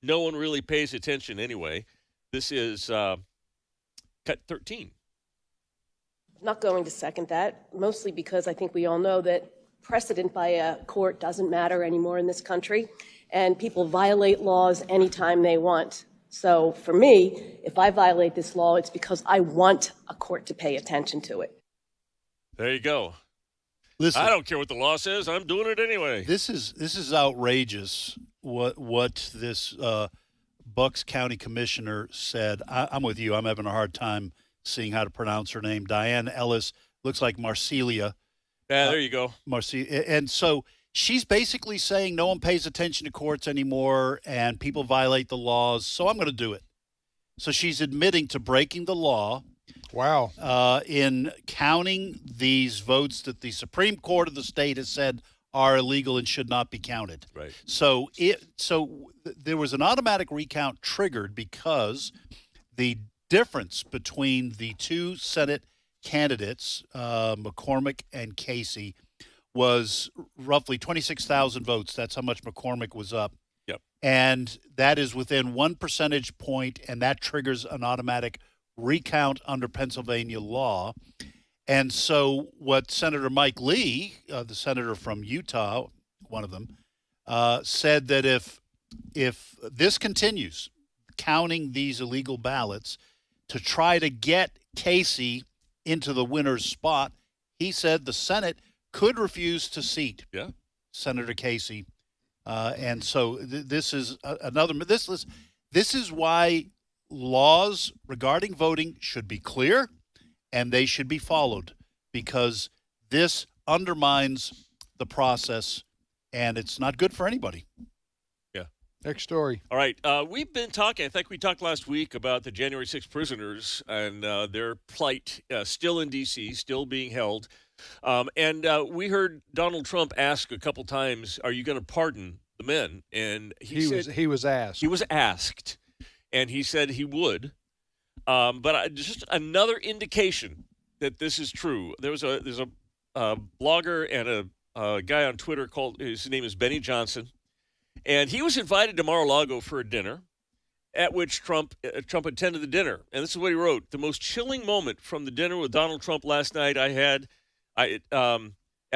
no one really pays attention anyway. This is cut 13. Not going to second that, mostly because I think we all know that precedent by a court doesn't matter anymore in this country, and people violate laws anytime they want. So for me, if I violate this law, it's because I want a court to pay attention to it. There you go. Listen, I don't care what the law says. I'm doing it anyway. This is outrageous. What this Bucks County commissioner said. I'm with you. I'm having a hard time seeing how to pronounce her name. Diane Ellis, looks like Marcelia. Yeah, there you go. And so she's basically saying no one pays attention to courts anymore and people violate the laws, so I'm going to do it. So she's admitting to breaking the law. Wow. In counting these votes that the Supreme Court of the state has said are illegal and should not be counted. Right. So there was an automatic recount triggered because the difference between the two Senate candidates, McCormick and Casey, was roughly 26,000 votes. That's how much McCormick was up. Yep. And that is within 1 percentage point, and that triggers an automatic recount under Pennsylvania law. And so what Senator Mike Lee, the senator from Utah, one of them, said that if this continues, counting these illegal ballots to try to get Casey into the winner's spot, he said the Senate could refuse to seat Senator Casey. And so this is another. This is why laws regarding voting should be clear and they should be followed, because this undermines the process and it's not good for anybody. Yeah. Next story. All right. We've been talking, I think we talked last week about the January 6th prisoners and their plight still in D.C., still being held. And we heard Donald Trump ask a couple times, are you going to pardon the men? And he was asked. He was asked. And he said he would. But just another indication that this is true. There's a blogger and a guy on Twitter his name is Benny Johnson. And he was invited to Mar-a-Lago for a dinner at which Trump attended the dinner. And this is what he wrote. The most chilling moment from the dinner with Donald Trump last night I had at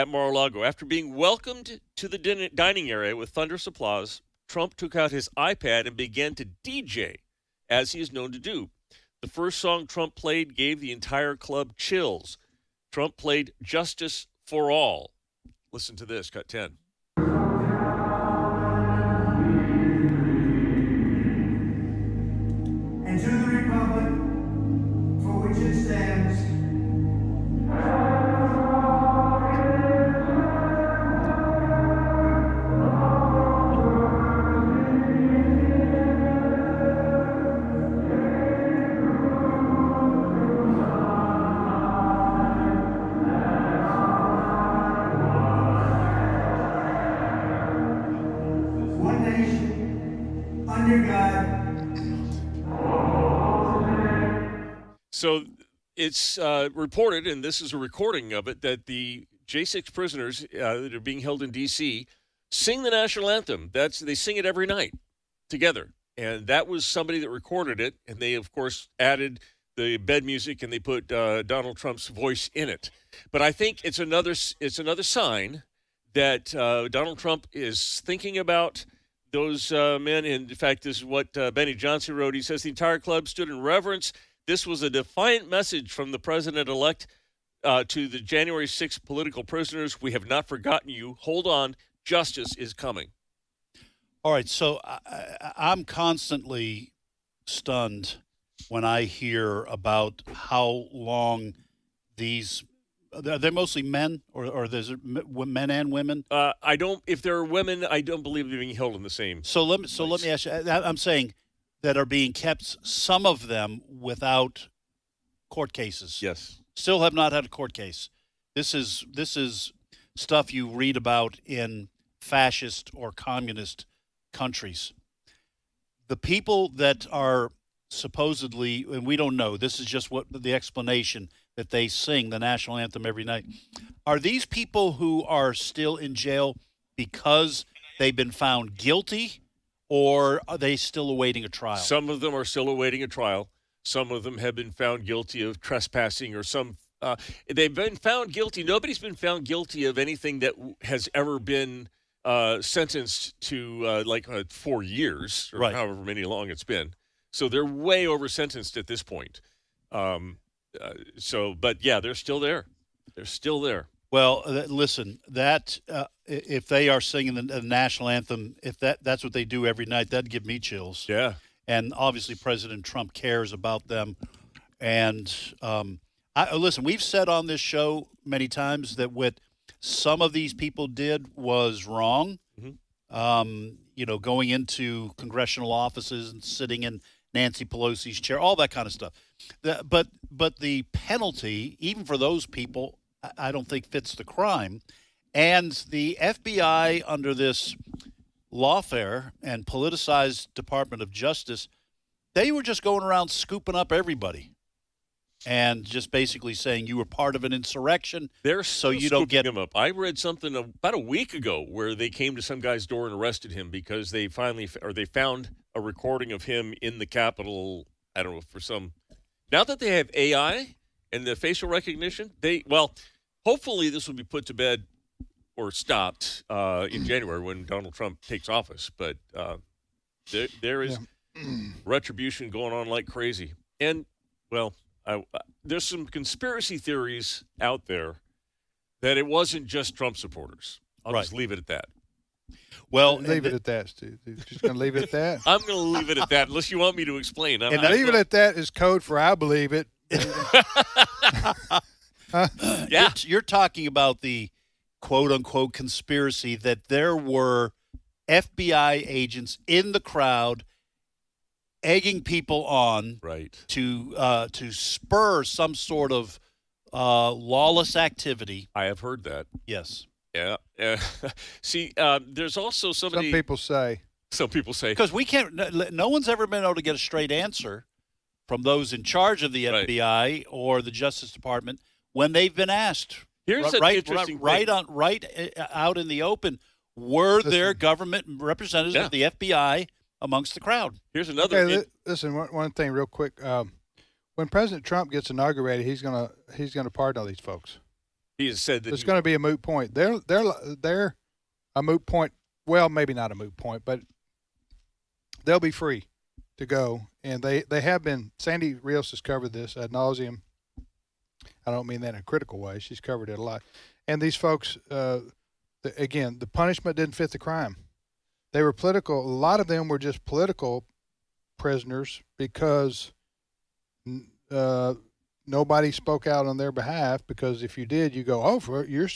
Mar-a-Lago. After being welcomed to the dining area with thunderous applause, Trump took out his iPad and began to DJ, as he is known to do. The first song Trump played gave the entire club chills. Trump played Justice for All. Listen to this, cut 10. And to the republic for which it stands, one nation, under God. So it's reported, and this is a recording of it, that the J6 prisoners that are being held in D.C. sing the national anthem. They sing it every night together. And that was somebody that recorded it, and they, of course, added the bed music and they put Donald Trump's voice in it. But I think it's another sign that Donald Trump is thinking about those men. And in fact, this is what Benny Johnson wrote. He says the entire club stood in reverence. This was a defiant message from the president-elect to the January 6th political prisoners. We have not forgotten you. Hold on. Justice is coming. All right. So I'm constantly stunned when I hear about how long these are they mostly men or there's men and women? I don't. If there are women, I don't believe they're being held in the same. So let me ask you. I'm saying that are being kept. Some of them without court cases. Yes. Still have not had a court case. This is stuff you read about in fascist or communist countries. The people that are supposedly, and we don't know, this is just what the explanation that they sing the national anthem every night. Are these people who are still in jail because they've been found guilty, or are they still awaiting a trial? Some of them are still awaiting a trial. Some of them have been found guilty of trespassing, or they've been found guilty. Nobody's been found guilty of anything that has ever been sentenced to 4 years, or however many long it's been. So they're way over sentenced at this point. But yeah, they're still there. They're still there. Well, listen, that if they are singing the national anthem, if that's what they do every night, that'd give me chills. Yeah. And obviously President Trump cares about them. And listen, we've said on this show many times that what some of these people did was wrong. Mm-hmm. Going into congressional offices and sitting in Nancy Pelosi's chair, all that kind of stuff. But the penalty, even for those people, I don't think fits the crime. And the FBI, under this lawfare and politicized Department of Justice, they were just going around scooping up everybody and just basically saying you were part of an insurrection. So you don't get him up. I read something about a week ago where they came to some guy's door and arrested him because they found a recording of him in the Capitol. I don't know, now that they have AI and the facial recognition, hopefully this will be put to bed or stopped in January when Donald Trump takes office. But there is retribution going on like crazy. And, there's some conspiracy theories out there that it wasn't just Trump supporters. I'll just leave it at that. Well, leave it at that, Stu. Just going to leave it at that? I'm going to leave it at that unless you want me to explain. And leave it at that is code for I believe it. Yeah. You're talking about the quote-unquote conspiracy that there were FBI agents in the crowd egging people on to spur some sort of lawless activity. I have heard that. Yes. Yeah. See, there's also somebody. Some people say. Because we can't. No one's ever been able to get a straight answer from those in charge of the FBI or the Justice Department when they've been asked. Here's an interesting right out in the open. Were there government representatives of the FBI amongst the crowd? Here's another. Listen, one thing real quick. When President Trump gets inaugurated, he's gonna pardon all these folks. He has said that it's going to be a moot point. They're a moot point. Well, maybe not a moot point, but they'll be free to go. And they have been. Sandy Rios has covered this ad nauseum. I don't mean that in a critical way. She's covered it a lot. And these folks, again, the punishment didn't fit the crime. They were political. A lot of them were just political prisoners because nobody spoke out on their behalf, because if you did, you go, you're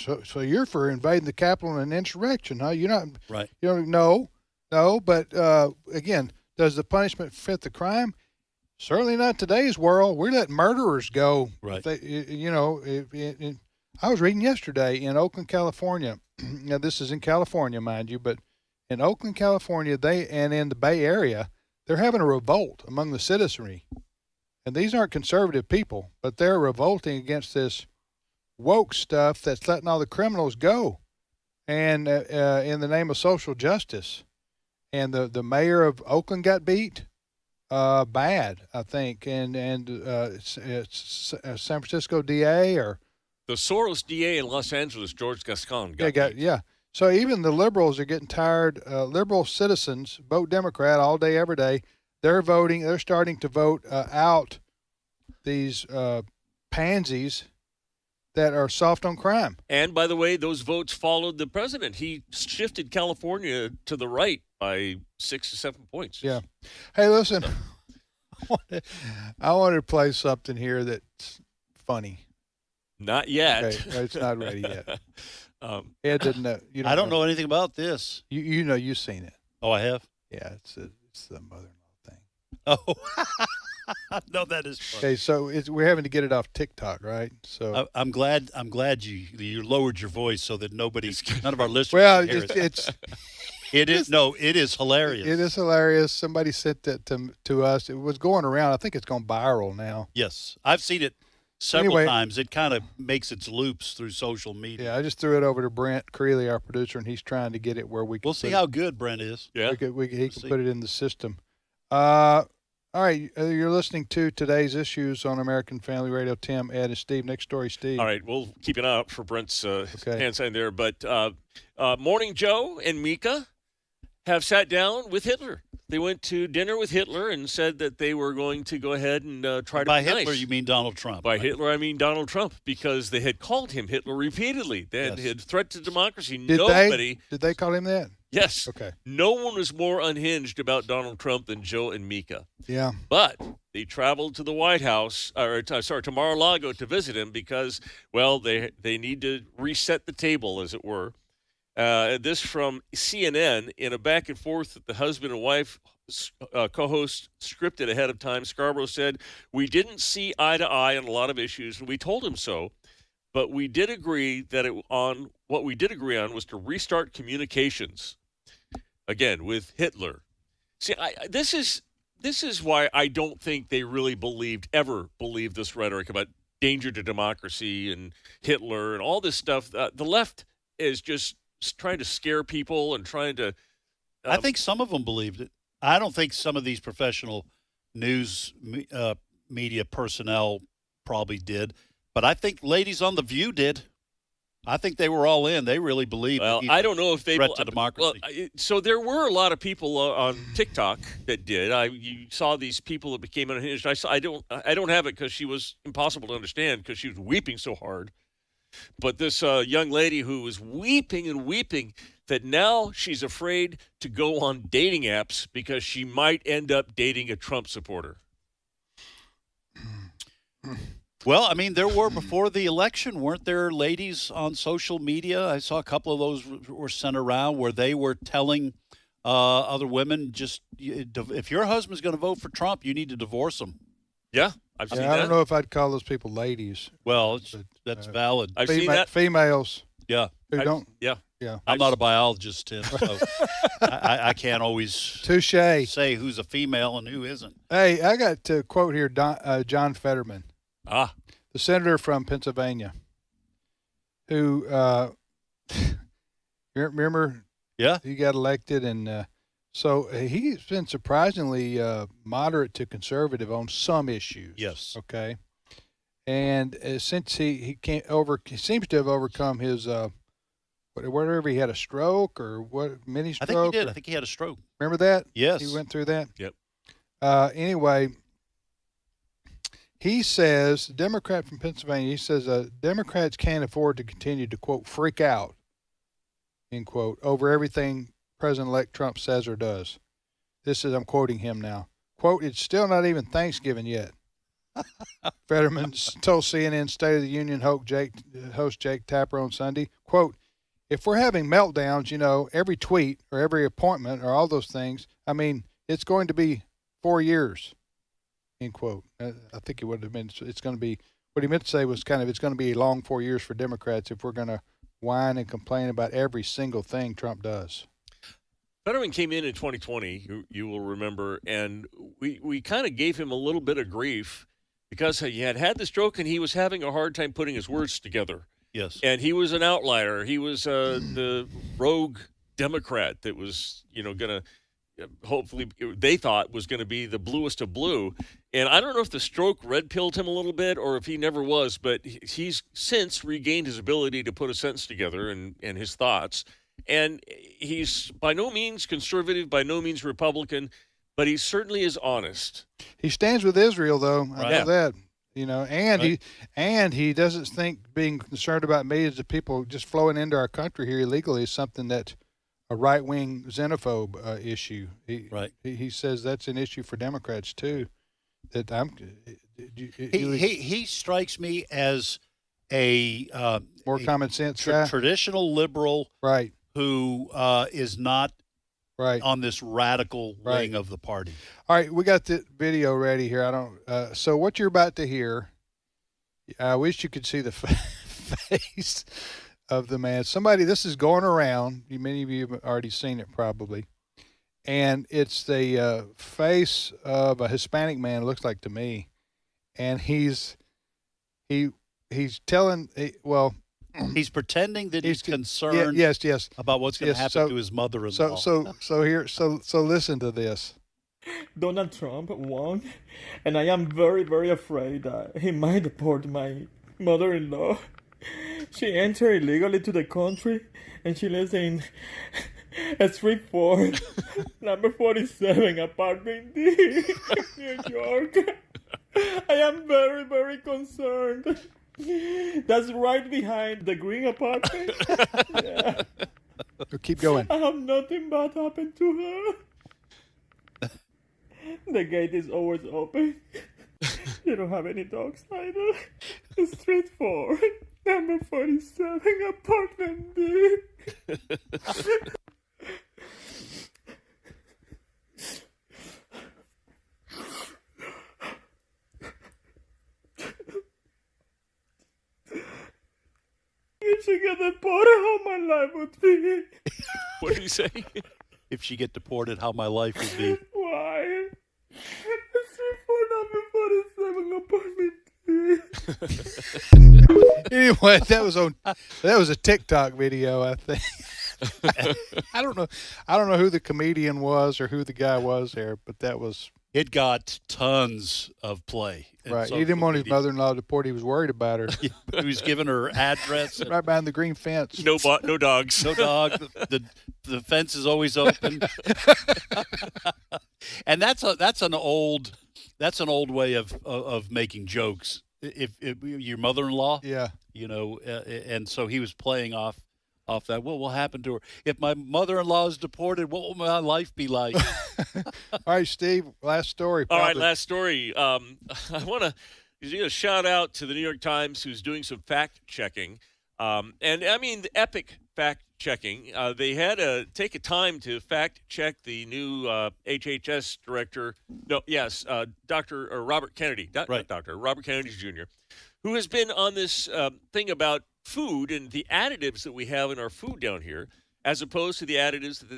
for invading the Capitol in an insurrection, huh? You're not right. You don't no. But again, does the punishment fit the crime? Certainly not today's world. We're letting murderers go. Right. I was reading yesterday in Oakland, California. Now this is in California, mind you, but in Oakland, California, and in the Bay Area, they're having a revolt among the citizenry. And these aren't conservative people, but they're revolting against this woke stuff that's letting all the criminals go, and in the name of social justice. And the mayor of Oakland got beat. bad, I think, and it's San Francisco DA or the Soros DA in Los Angeles, George Gascon. Yeah. So even the liberals are getting tired. Liberal citizens vote Democrat all day, every day. They're voting. They're starting to vote out these pansies that are soft on crime. And by the way, those votes followed the president. He shifted California to the right by 6 to 7 points. Yeah. Hey, listen, I wanted to play something here that's funny. Not yet. Okay, it's not ready yet. Ed didn't know. I don't know anything about this. You know, you've seen it. Oh, I have? Yeah, it's the mother-in-law thing. Oh, no, that is funny. Okay, so we're having to get it off TikTok, right? So I'm glad you lowered your voice so that none of our listeners. Well, can hear it is hilarious. It is hilarious. Somebody sent that to us. It was going around. I think it's gone viral now. Yes, I've seen it several times. It kind of makes its loops through social media. Yeah, I just threw it over to Brent Creeley, our producer, and he's trying to get it where we can. We'll see how good Brent is. Yeah, he can put it in the system. All right, you're listening to today's issues on American Family Radio. Tim, Ed, and Steve. Next story, Steve. All right, we'll keep an eye out for Brent's hand sign there. But Morning Joe and Mika have sat down with Hitler. They went to dinner with Hitler and said that they were going to go ahead and try to By be Hitler, nice. you mean Donald Trump. By Hitler, I mean Donald Trump, because they had called him Hitler repeatedly. They had threat to democracy. Did they call him that? Yes. Okay. No one was more unhinged about Donald Trump than Joe and Mika. Yeah. But they traveled to the White House, to Mar-a-Lago to visit him because, well, they need to reset the table, as it were. This from CNN. In a back and forth that the husband and wife co-host scripted ahead of time, Scarborough said, "We didn't see eye to eye on a lot of issues, and we told him so. But we did agree what we did agree on was to restart communications." Again, with Hitler. See, this is why I don't think they really ever believed this rhetoric about danger to democracy and Hitler and all this stuff. The left is just trying to scare people and trying to. I think some of them believed it. I don't think some of these professional news media personnel probably did, but I think ladies on The View did. I think they were all in. They really believed. Well, I don't know if they threat to democracy. Well, so there were a lot of people on TikTok that did. You saw these people that became unhinged. I don't have it because she was impossible to understand because she was weeping so hard. But this young lady who was weeping and weeping that now she's afraid to go on dating apps because she might end up dating a Trump supporter. Well, I mean, there were before the election, weren't there ladies on social media? I saw a couple of those were sent around where they were telling other women, just if your husband's going to vote for Trump, you need to divorce him. Yeah, I've seen that. I don't know if I'd call those people ladies. Well, that's valid. I've seen that. Females. Yeah. Who don't. Yeah. Yeah. I'm not a biologist, Tim, so I can't always Touche. say who's a female and who isn't. Hey, I got to quote here John Fetterman. The senator from Pennsylvania, who remember? Yeah, he got elected, and so he's been surprisingly moderate to conservative on some issues. Yes. Okay. And since he seems to have overcome his whatever he had a stroke or mini stroke. I think he did. I think he had a stroke. Remember that? Yes. He went through that. Yep. Anyway. He says, Democrat from Pennsylvania, he says, Democrats can't afford to continue to, quote, freak out, end quote, over everything President-elect Trump says or does. This is, I'm quoting him now, quote, "It's still not even Thanksgiving yet." Fetterman told CNN State of the Union host Jake Tapper on Sunday, quote, "If we're having meltdowns, every tweet or every appointment or all those things, I mean, it's going to be 4 years." End quote. I think it would have been. It's going to be what he meant to say was it's going to be a long 4 years for Democrats if we're going to whine and complain about every single thing Trump does. Fetterman came in 2020. You will remember, and we kind of gave him a little bit of grief because he had the stroke and he was having a hard time putting his words together. Yes. And he was an outlier. He was the rogue Democrat that was going to hopefully they thought was going to be the bluest of blue. And I don't know if the stroke red-pilled him a little bit or if he never was, but he's since regained his ability to put a sentence together and his thoughts. And he's by no means conservative, by no means Republican, but he certainly is honest. He stands with Israel, though. I know that. You know, and Right. he doesn't think being concerned about millions of people just flowing into our country here illegally is something that a right-wing xenophobe issue. He says that's an issue for Democrats too. That He strikes me as a more common sense guy. Traditional liberal, right? Who is not on this radical wing of the party. All right, we got the video ready here. I don't. So what you're about to hear, I wish you could see the face of the man. This is going around. Many of you have already seen it probably, and it's the face of a Hispanic man. It looks like to me, and he's telling. He's pretending that he's concerned. Yes. About what's going to happen to his mother-in-law. So listen to this. Donald Trump won, and I am very, very afraid that he might deport my mother-in-law. She entered illegally to the country, and she lives in Street 4, number 47, apartment D, New York. I am very, very concerned. That's right behind the green apartment. Yeah. Keep going. I have nothing bad happened to her. The gate is always open. You don't have any dogs either. Street 4, number 47, apartment D. If she get deported, how my life would be. What did he say? If she get deported, how my life would be. Why? Street 4, number 47, apartment D. Anyway, that was a TikTok video, I think. I don't know who the comedian was or who the guy was there, but that was. It got tons of play. Right. He didn't want his mother-in-law deported. He was worried about her. He was giving her address. Right behind the green fence. No dogs. No dog. The fence is always open. And that's an old way of making jokes. If your mother-in-law, you know, and so he was playing off that. What will happen to her if my mother-in-law is deported? What will my life be like? All right, Steve. Last story. All right, last story. I want to give a shout out to the New York Times, who's doing some fact checking, and I mean the epic fact checking. They had to take a time to fact check the new HHS director. Dr. Robert Kennedy, Dr. Robert Kennedy Jr., who has been on this thing about food and the additives that we have in our food down here, as opposed to the additives that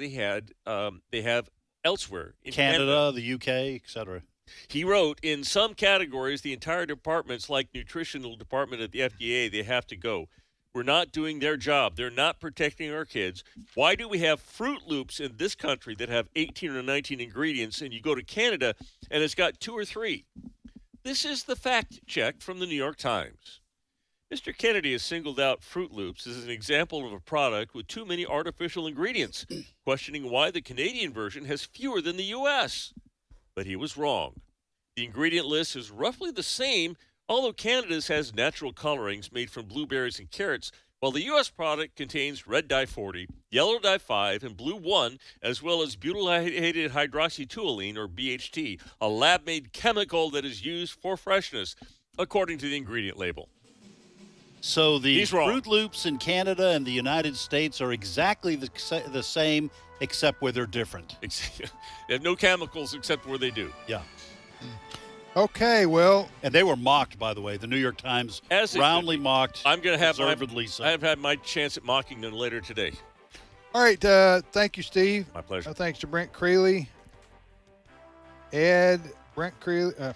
they have elsewhere in Canada, the UK, etc. He wrote, in some categories, the entire departments, like nutritional department at the FDA, they have to go. We're not doing their job. They're not protecting our kids. Why do we have Fruit Loops in this country that have 18 or 19 ingredients, and you go to Canada and it's got 2 or 3? This is the fact check from the New York Times. Mr. Kennedy has singled out Fruit Loops as an example of a product with too many artificial ingredients, questioning why the Canadian version has fewer than the U.S. But he was wrong. The ingredient list is roughly the same, although Canada's has natural colorings made from blueberries and carrots, while the U.S. product contains red dye 40, yellow dye 5, and blue 1, as well as butylated hydroxytoluene, or BHT, a lab-made chemical that is used for freshness, according to the ingredient label. So the Fruit Loops in Canada and the United States are exactly the same, except where they're different. They have no chemicals except where they do. Yeah. Okay, well. And they were mocked, by the way. The New York Times roundly mocked. I'm going to have I have had my chance at mocking them later today. All right. Thank you, Steve. My pleasure. Thanks to Brent Creeley, Brent Creeley.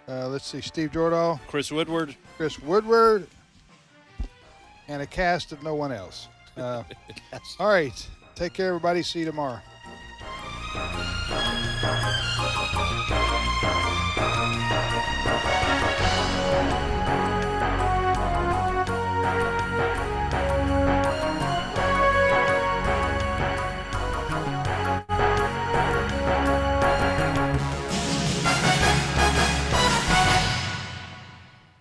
Let's see, Steve Jordahl, Chris Woodward, and a cast of no one else. All right. Take care, everybody. See you tomorrow.